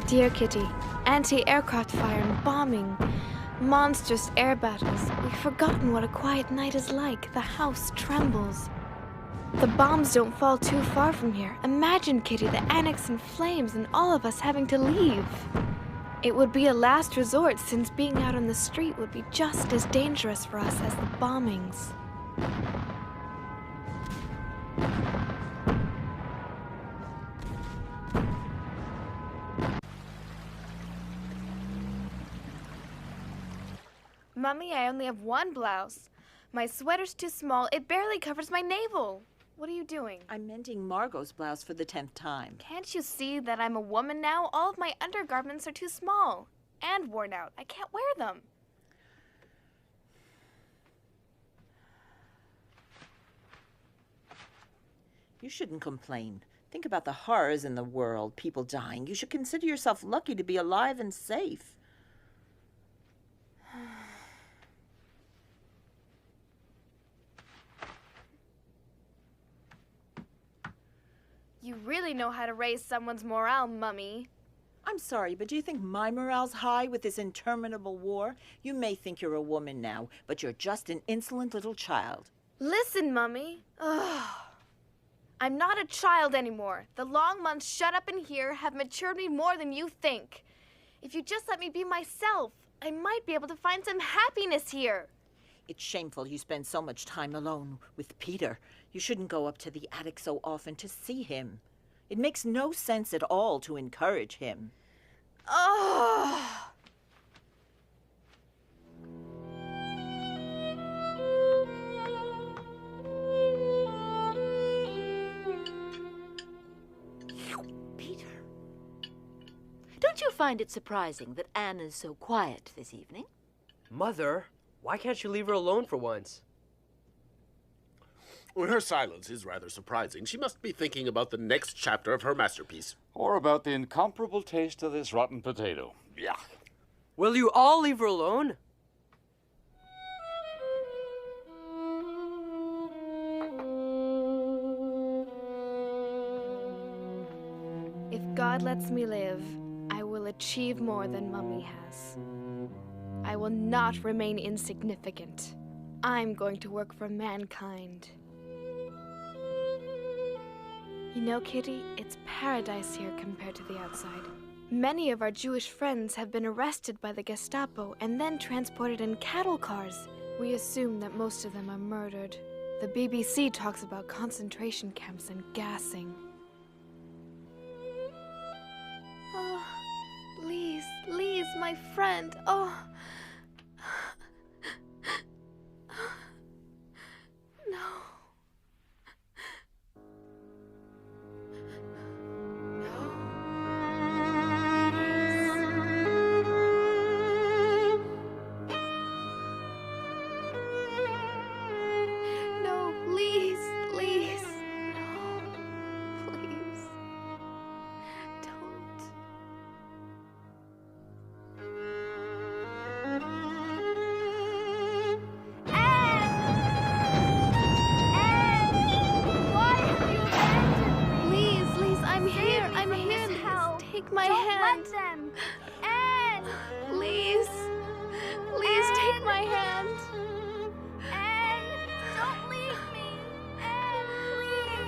Dear Kitty, anti-aircraft fire and bombing, monstrous air battles. We've forgotten what a quiet night is like. The house trembles. The bombs don't fall too far from here. Imagine, Kitty, the annex in flames and all of us having to leave. It would be a last resort since being out on the street would be just as dangerous for us as the bombings. Mummy, I only have one blouse. My sweater's too small. It barely covers my navel. What are you doing? I'm mending Margot's blouse for the 10th time. Can't you see that I'm a woman now? All of my undergarments are too small and worn out. I can't wear them. You shouldn't complain. Think about the horrors in the world, people dying. You should consider yourself lucky to be alive and safe. You really know how to raise someone's morale, Mummy. I'm sorry, but do you think my morale's high with this interminable war? You may think you're a woman now, but you're just an insolent little child. Listen, Mummy. Ugh. I'm not a child anymore. The long months shut up in here have matured me more than you think. If you just let me be myself, I might be able to find some happiness here. It's shameful you spend so much time alone with Peter. You shouldn't go up to the attic so often to see him. It makes no sense at all to encourage him. Oh! Peter, don't you find it surprising that Anne is so quiet this evening? Mother, why can't you leave her alone for once? Well, her silence is rather surprising. She must be thinking about the next chapter of her masterpiece. Or about the incomparable taste of this rotten potato. Yuck. Will you all leave her alone? If God lets me live, I will achieve more than Mummy has. I will not remain insignificant. I'm going to work for mankind. You know, Kitty, it's paradise here compared to the outside. Many of our Jewish friends have been arrested by the Gestapo and then transported in cattle cars. We assume that most of them are murdered. The BBC talks about concentration camps and gassing. Oh, Lise, my friend. Oh. No. No, Lise. No, please. Don't. Why have you abandoned me? Lise, I'm here. Lise, take my hand. Don't let them. Anne! Lise, take my hand. Anne, don't leave me. Anne,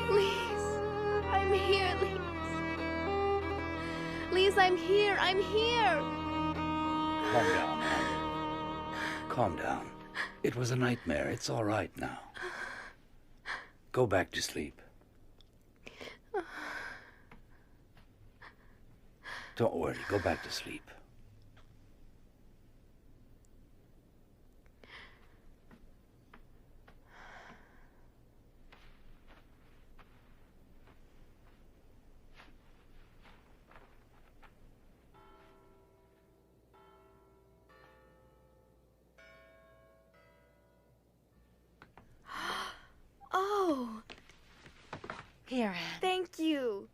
please. Lise, I'm here, Lise, I'm here. Calm down, Anne. Calm down. It was a nightmare. It's all right now. Go back to sleep. Don't worry. Go back to sleep. Oh, Here, Anne. thank you.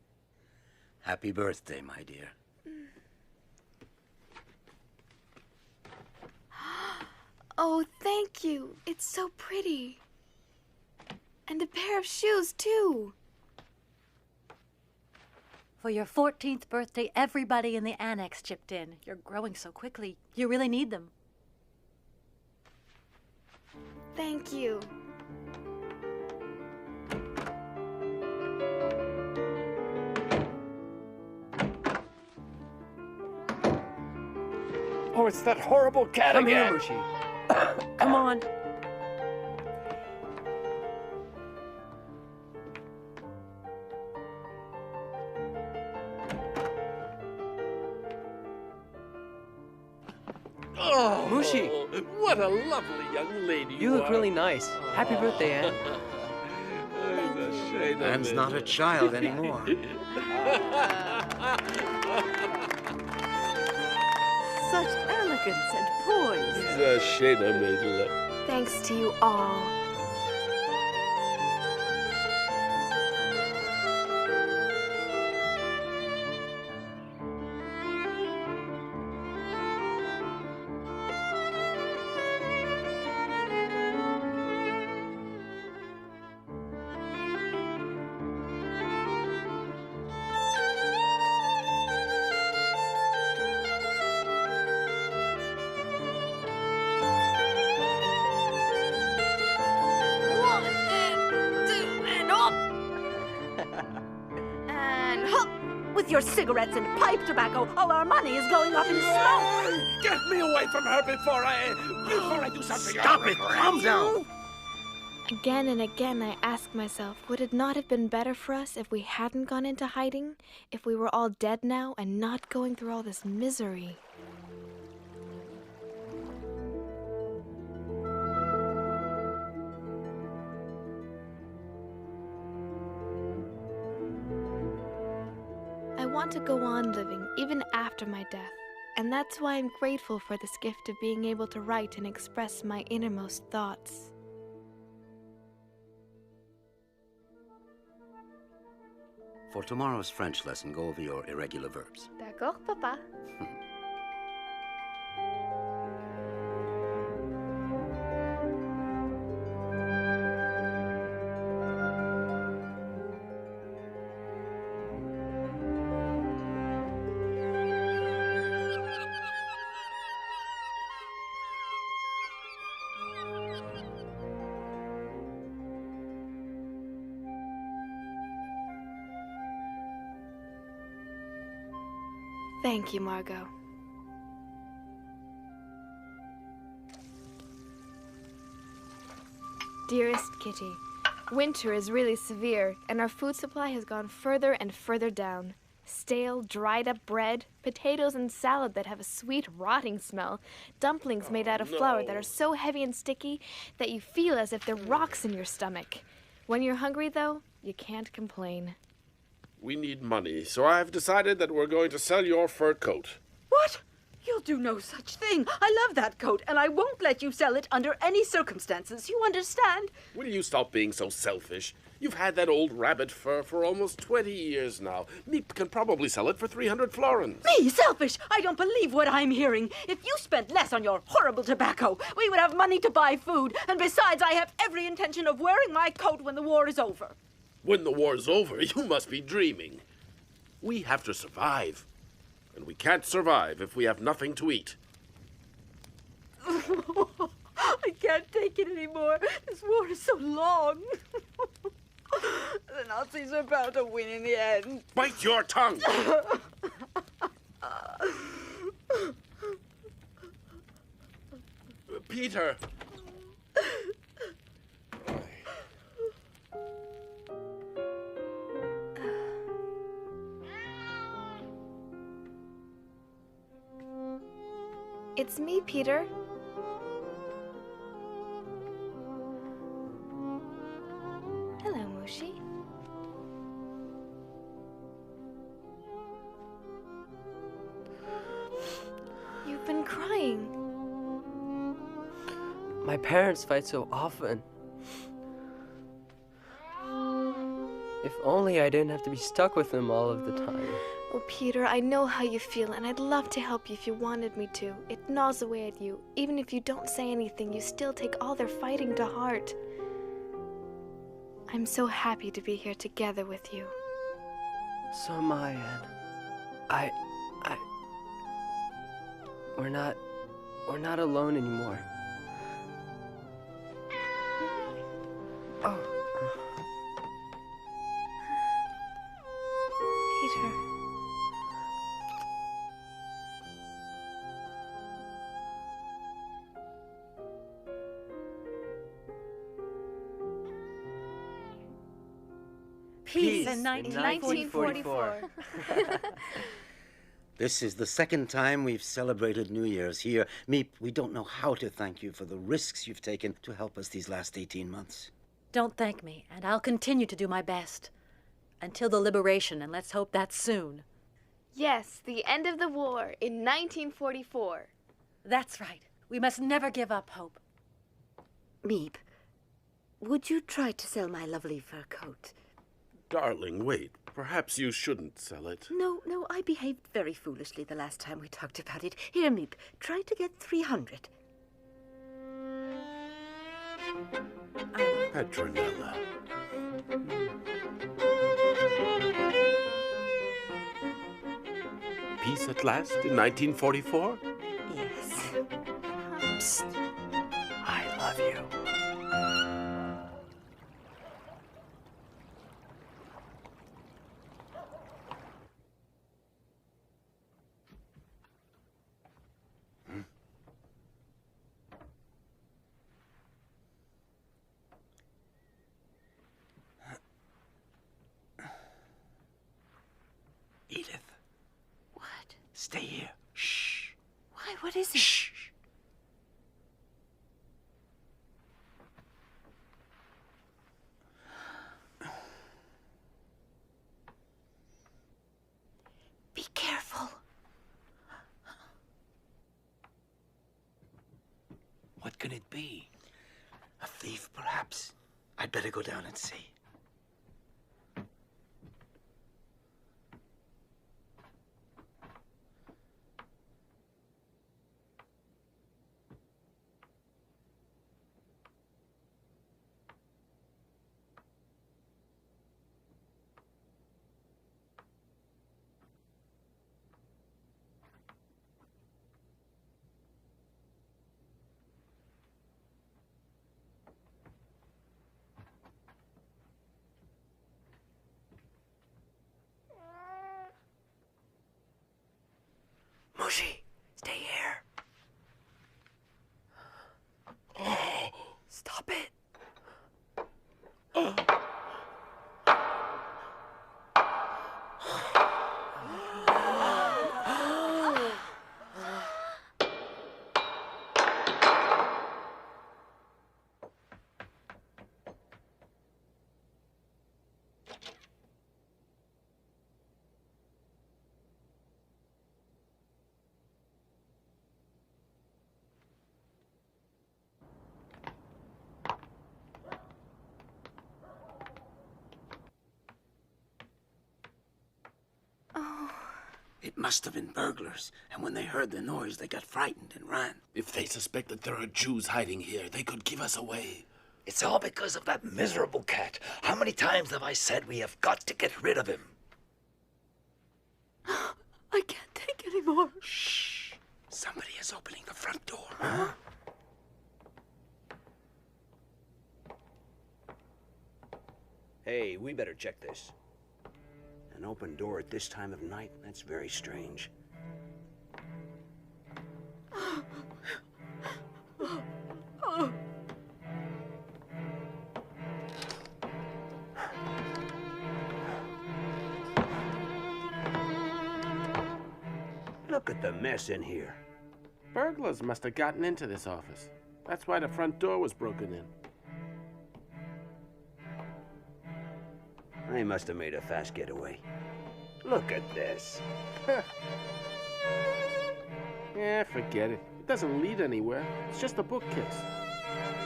Happy birthday, my dear. Oh, thank you. It's so pretty. And a pair of shoes, too. For your 14th birthday, everybody in the annex chipped in. You're growing so quickly. You really need them. Thank you. Oh, it's that horrible cat Come again. here, Mushi. Come on. Oh, Mushi. What a lovely young lady You look are. really nice. Happy birthday, Anne. It's a shame of Anne's it. not a child anymore. Such elegance and poise. It's a shame I made love. Thanks to you all. With your cigarettes and pipe tobacco, all our money is going up in smoke. Get me away from her before I do something. Stop it! Calm down! Again and again I ask myself, would it not have been better for us if we hadn't gone into hiding? If we were all dead now and not going through all this misery? I want to go on living even after my death, and that's why I'm grateful for this gift of being able to write and express my innermost thoughts. For tomorrow's French lesson, go over your irregular verbs. D'accord, Papa. Thank you, Margot. Dearest Kitty, winter is really severe, and our food supply has gone further and further down. Stale, dried-up bread, potatoes and salad that have a sweet, rotting smell, dumplings made out of flour that are so heavy and sticky that you feel as if they're rocks in your stomach. When you're hungry, though, you can't complain. We need money, so I've decided that we're going to sell your fur coat. What? You'll do no such thing. I love that coat, and I won't let you sell it under any circumstances. You understand? Will you stop being so selfish? You've had that old rabbit fur for almost 20 years now. Meep can probably sell it for 300 florins. Me, selfish? I don't believe what I'm hearing. If you spent less on your horrible tobacco, we would have money to buy food. And besides, I have every intention of wearing my coat when the war is over. When the war's over, you must be dreaming. We have to survive. And we can't survive if we have nothing to eat. I can't take it anymore. This war is so long. The Nazis are bound to win in the end. Bite your tongue! Peter! It's me, Peter. Hello, Mushi. You've been crying. My parents fight so often. If only I didn't have to be stuck with them all of the time. Oh, Peter, I know how you feel, and I'd love to help you if you wanted me to. It gnaws away at you. Even if you don't say anything, you still take all their fighting to heart. I'm so happy to be here together with you. So am I, Anne. We're not alone anymore. Oh. Peter. Peace in 1944. This is the second time we've celebrated New Year's here. Meep, we don't know how to thank you for the risks you've taken to help us these last 18 months. Don't thank me, and I'll continue to do my best. Until the liberation, and let's hope that's soon. Yes, the end of the war in 1944. That's right. We must never give up hope. Meep, would you try to sell my lovely fur coat? Darling, wait. Perhaps you shouldn't sell it. No, I behaved very foolishly the last time we talked about it. Here, Meep, try to get 300. Petronella. Peace at last in 1944? Yes. Psst. I love you. Stay here. Shh. Why? What is it? Shh. Be careful. What can it be? A thief, perhaps. I'd better go down and see. Mushy, stay here. Stop it. It must have been burglars, and when they heard the noise, they got frightened and ran. If they suspect that there are Jews hiding here, they could give us away. It's all because of that miserable cat. How many times have I said we have got to get rid of him? I can't take any more. Shh. Somebody is opening the front door. Huh? Hey, we better check this. An open door at this time of night? That's very strange. Look at the mess in here. Burglars must have gotten into this office. That's why the front door was broken in. They must have made a fast getaway. Look at this. Yeah, forget it. It doesn't lead anywhere. It's just a bookcase.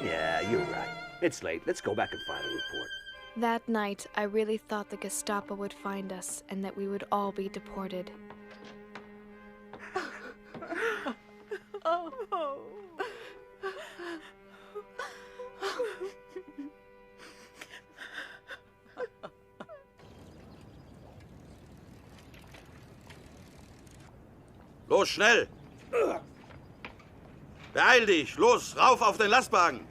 Yeah, you're right. It's late. Let's go back and file a report. That night, I really thought the Gestapo would find us and that we would all be deported. Los, schnell! Beeil dich! Los, rauf auf den Lastwagen!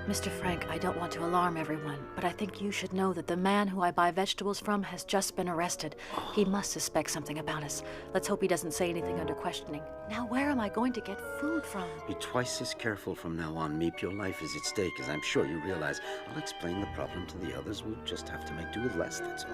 Mr. Frank, I don't want to alarm everyone, but I think you should know that the man who I buy vegetables from has just been arrested. He must suspect something about us. Let's hope he doesn't say anything under questioning. Now, where am I going to get food from? Be twice as careful from now on, Meep. Your life is at stake, as I'm sure you realize. I'll explain the problem to the others. We'll just have to make do with less, that's all.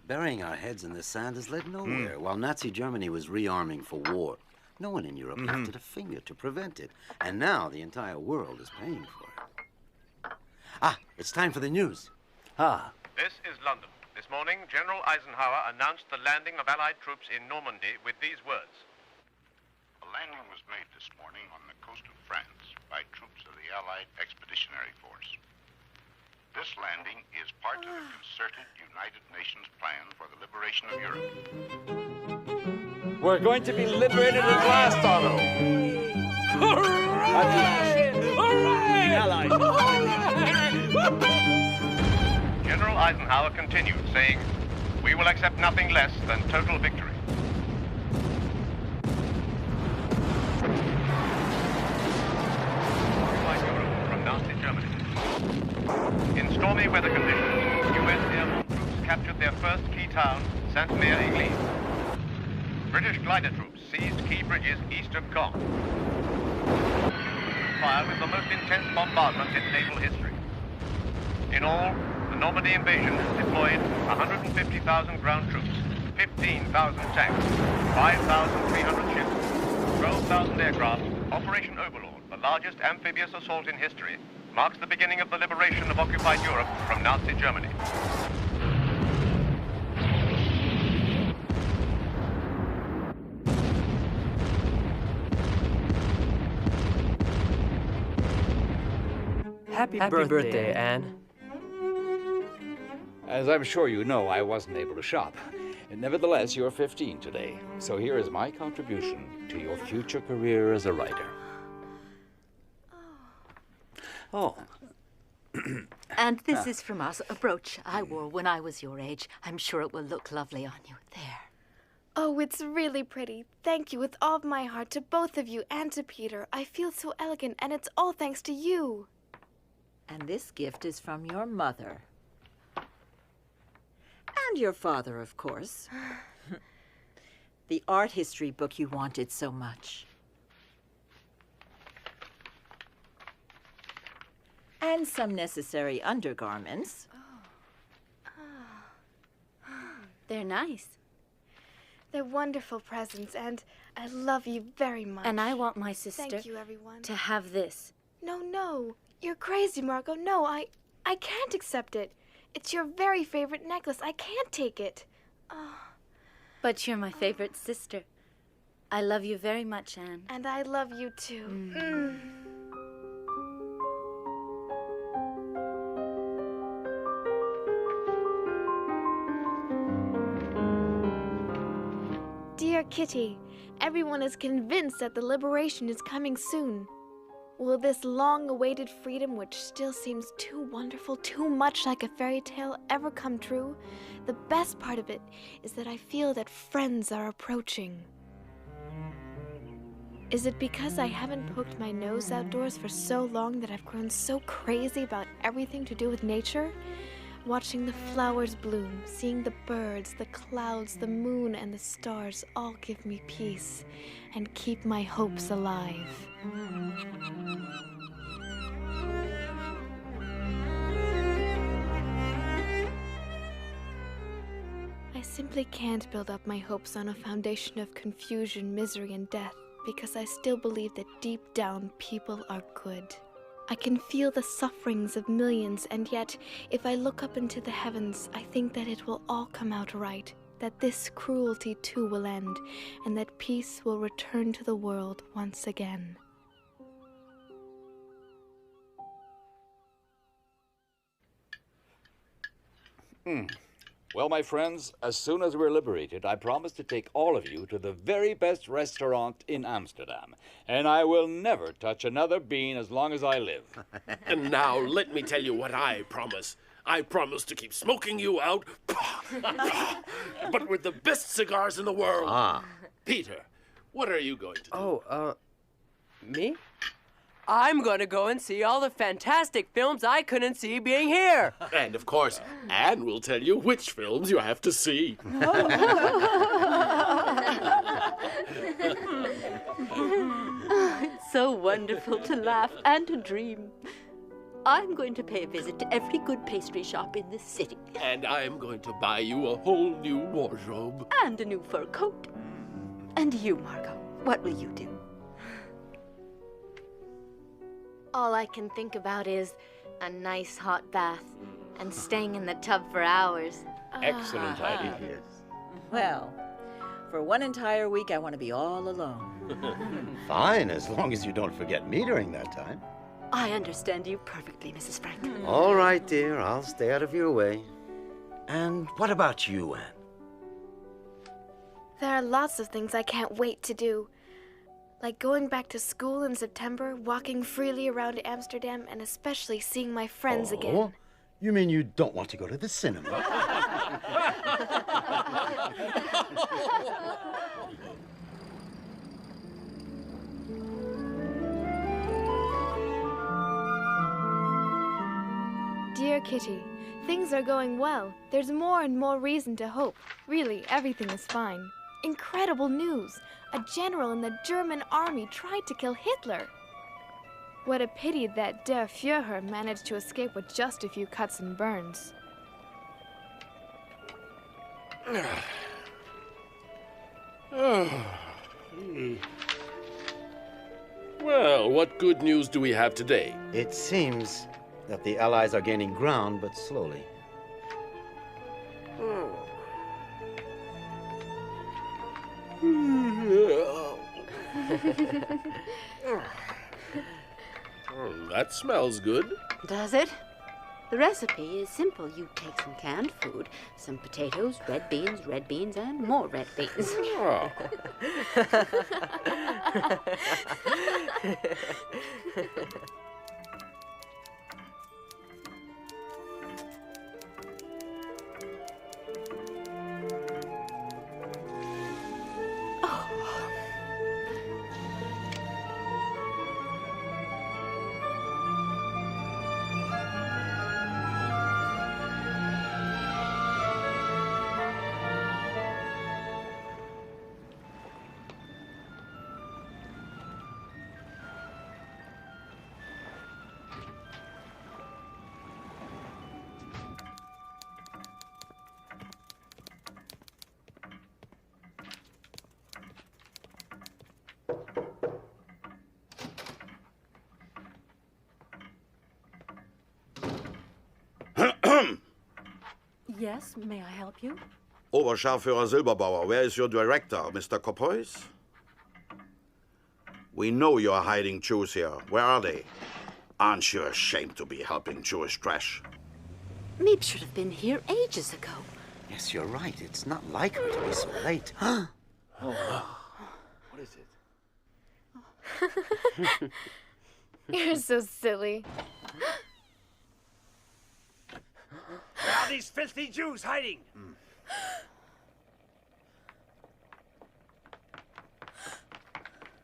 Burying our heads in the sand has led nowhere. While Nazi Germany was rearming for war, no one in Europe lifted a finger to prevent it. And now the entire world is paying for it. Ah, it's time for the news. This is London. This morning, General Eisenhower announced the landing of Allied troops in Normandy with these words. A landing was made this morning on the coast of France by troops of the Allied Expeditionary Force. This landing is part of the concerted United Nations plan for the liberation of Europe. We're going to be liberated at last, Otto. Hooray! Hooray! Hooray! General Eisenhower continued, saying, "We will accept nothing less than total victory." Europe In stormy weather conditions, U.S. airborne troops captured their first key town, Sainte-Mère-Église. British glider troops seized key bridges east of Caen. Fire with the most intense bombardment in naval history. In all, the Normandy invasion has deployed 150,000 ground troops, 15,000 tanks, 5,300 ships, 12,000 aircraft. Operation Overlord, the largest amphibious assault in history, marks the beginning of the liberation of occupied Europe from Nazi Germany. Happy birthday, Anne. As I'm sure you know, I wasn't able to shop. Nevertheless, you're 15 today, so here is my contribution to your future career as a writer. Oh. And this is from us, a brooch I wore when I was your age. I'm sure it will look lovely on you. There. Oh, it's really pretty. Thank you with all of my heart to both of you and to Peter. I feel so elegant, and it's all thanks to you. And this gift is from your mother. And your father, of course. The art history book you wanted so much. And some necessary undergarments. They're nice. They're wonderful presents, and I love you very much. And I want my sister Thank you, everyone. to have this. No. You're crazy, Margot. No, I can't accept it. It's your very favorite necklace. I can't take it. But you're my favorite sister. I love you very much, Anne. And I love you too. Dear Kitty, everyone is convinced that the liberation is coming soon. Will this long-awaited freedom, which still seems too wonderful, too much like a fairy tale, ever come true? The best part of it is that I feel that friends are approaching. Is it because I haven't poked my nose outdoors for so long that I've grown so crazy about everything to do with nature? Watching the flowers bloom, seeing the birds, the clouds, the moon, and the stars all give me peace and keep my hopes alive. I simply can't build up my hopes on a foundation of confusion, misery, and death, because I still believe that deep down people are good. I can feel the sufferings of millions, and yet, if I look up into the heavens, I think that it will all come out right, that this cruelty too will end, and that peace will return to the world once again. Well, my friends, as soon as we're liberated, I promise to take all of you to the very best restaurant in Amsterdam. And I will never touch another bean as long as I live. And now, let me tell you what I promise. I promise to keep smoking you out, but with the best cigars in the world. Peter, what are you going to do? Me? I'm going to go and see all the fantastic films I couldn't see being here. And, of course, Anne will tell you which films you have to see. It's so wonderful to laugh and to dream. I'm going to pay a visit to every good pastry shop in this city. And I'm going to buy you a whole new wardrobe. And a new fur coat. And you, Margot, what will you do? All I can think about is a nice hot bath and staying in the tub for hours. Excellent idea. Well, for one entire week, I want to be all alone. Fine, as long as you don't forget me during that time. I understand you perfectly, Mrs. Frank. All right, dear, I'll stay out of your way. And what about you, Anne? There are lots of things I can't wait to do. Like going back to school in September, walking freely around Amsterdam, and especially seeing my friends again. You mean you don't want to go to the cinema? Dear Dear Kitty, things are going well. There's more and more reason to hope. Really, everything is fine. Incredible news! A general in the German army tried to kill Hitler. What a pity that Der Führer managed to escape with just a few cuts and burns. Well, what good news do we have today? It seems that the Allies are gaining ground, but slowly. That smells good. Does it? The recipe is simple. You take some canned food, some potatoes, red beans, and more red beans. Oh. Yes, may I help you? Oberscharführer Silberbauer, where is your director, Mr. Kopois? We know you're hiding Jews here. Where are they? Aren't you ashamed to be helping Jewish trash? Meep should have been here ages ago. Yes, you're right. It's not like her to be so late. What is it? You're so silly. Where are these filthy Jews hiding?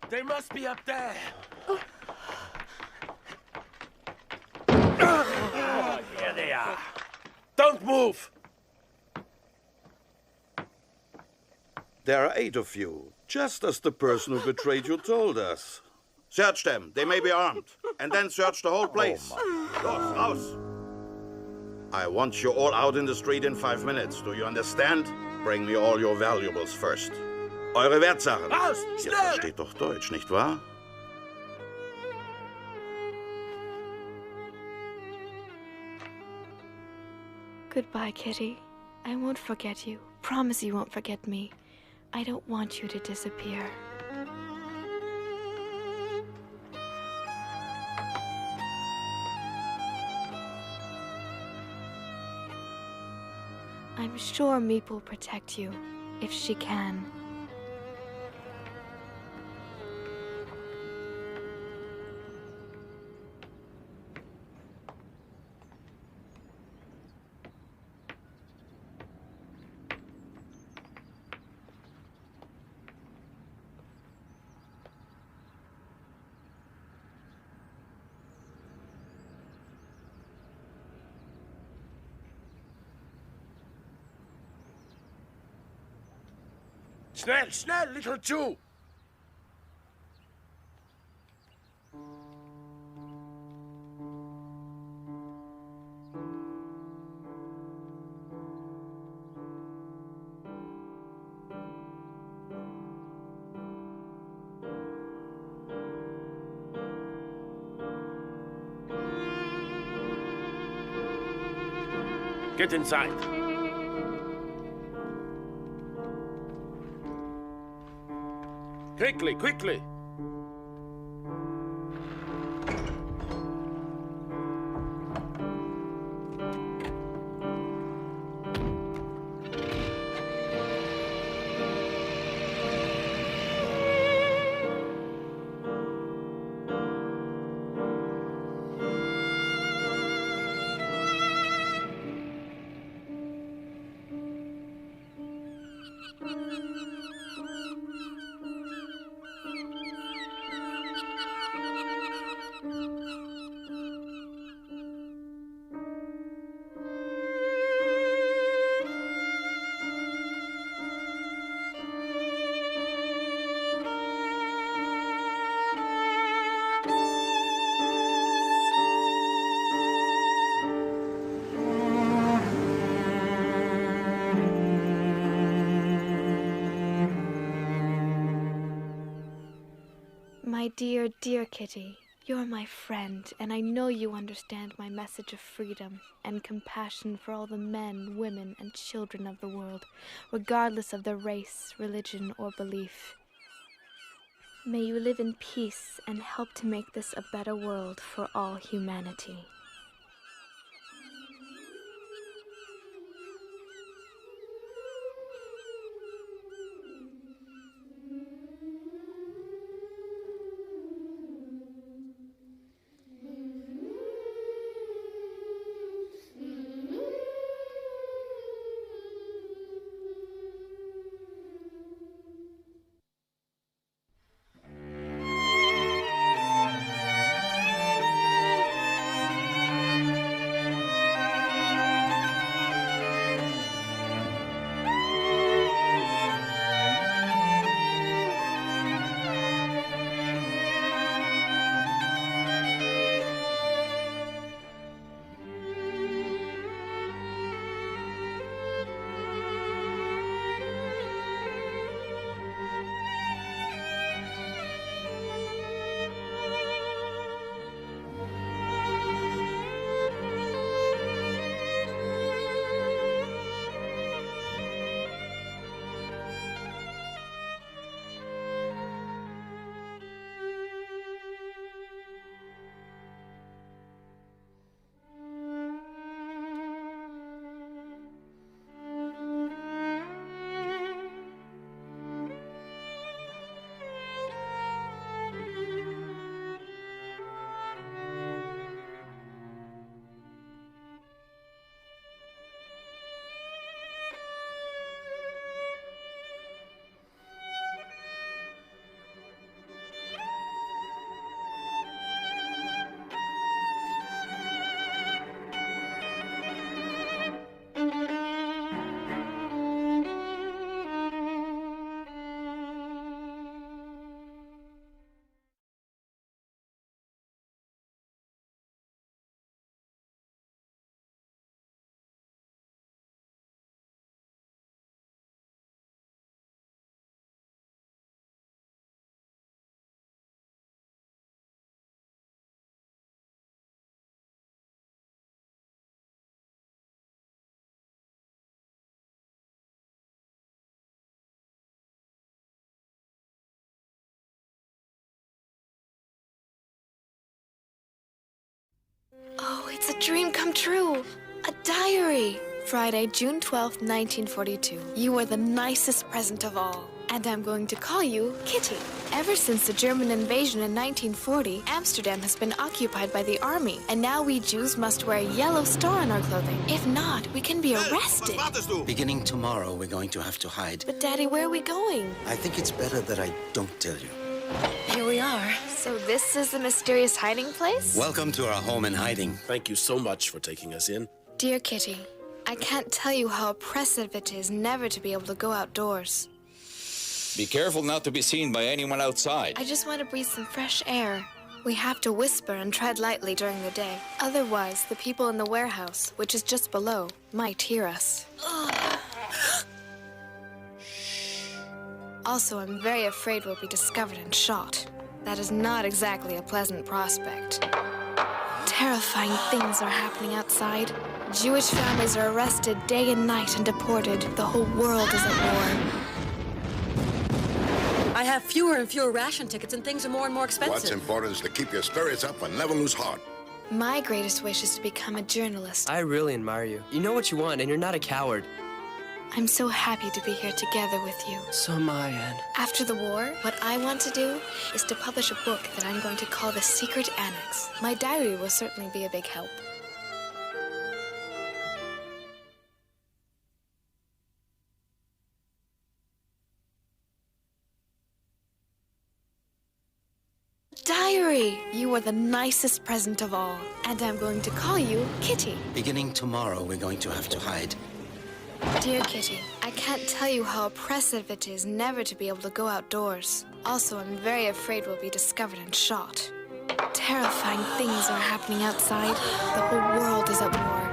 They must be up there. Here they are. Don't move! There are 8 of you, just as the person who betrayed you told us. Search them. They may be armed. And then search the whole place. Los, raus! I want you all out in the street in 5 minutes. Do you understand? Bring me all your valuables first. Eure Wertsachen. Raus! Ihr Schnell! versteht doch Deutsch, nicht wahr? Goodbye, Kitty. I won't forget you. Promise you won't forget me. I don't want you to disappear. I'm sure Meep will protect you, if she can. Schnell, schnell, little Jew! Get inside. Quickly, quickly! My dear, dear Kitty, you're my friend, and I know you understand my message of freedom and compassion for all the men, women, and children of the world, regardless of their race, religion, or belief. May you live in peace and help to make this a better world for all humanity. Oh, it's a dream come true. A diary. Friday, June 12th, 1942. You are the nicest present of all. And I'm going to call you Kitty. Ever since the German invasion in 1940, Amsterdam has been occupied by the army. And now we Jews must wear a yellow star on our clothing. If not, we can be arrested. Beginning tomorrow, we're going to have to hide. But Daddy, where are we going? I think it's better that I don't tell you. Here we are. So this is the mysterious hiding place? Welcome to our home in hiding. Thank you so much for taking us in. Dear Kitty, I can't tell you how oppressive it is never to be able to go outdoors. Be careful not to be seen by anyone outside. I just want to breathe some fresh air. We have to whisper and tread lightly during the day. Otherwise, the people in the warehouse, which is just below, might hear us. Also, I'm very afraid we'll be discovered and shot. That is not exactly a pleasant prospect. Terrifying things are happening outside. Jewish families are arrested day and night and deported. The whole world is at war. I have fewer and fewer ration tickets, and things are more and more expensive. What's important is to keep your spirits up and never lose heart. My greatest wish is to become a journalist. I really admire you. You know what you want, and you're not a coward. I'm so happy to be here together with you. So am I, Anne. After the war, what I want to do is to publish a book that I'm going to call The Secret Annex. My diary will certainly be a big help. Diary! You are the nicest present of all. And I'm going to call you Kitty. Beginning tomorrow, we're going to have to hide. Dear Kitty, I can't tell you how oppressive it is never to be able to go outdoors. Also, I'm very afraid we'll be discovered and shot. Terrifying things are happening outside. The whole world is at war.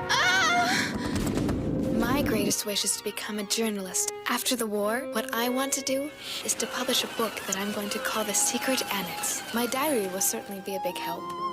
My My greatest wish is to become a journalist. After the war, what I want to do is to publish a book that I'm going to call The Secret Annex. My diary will certainly be a big help.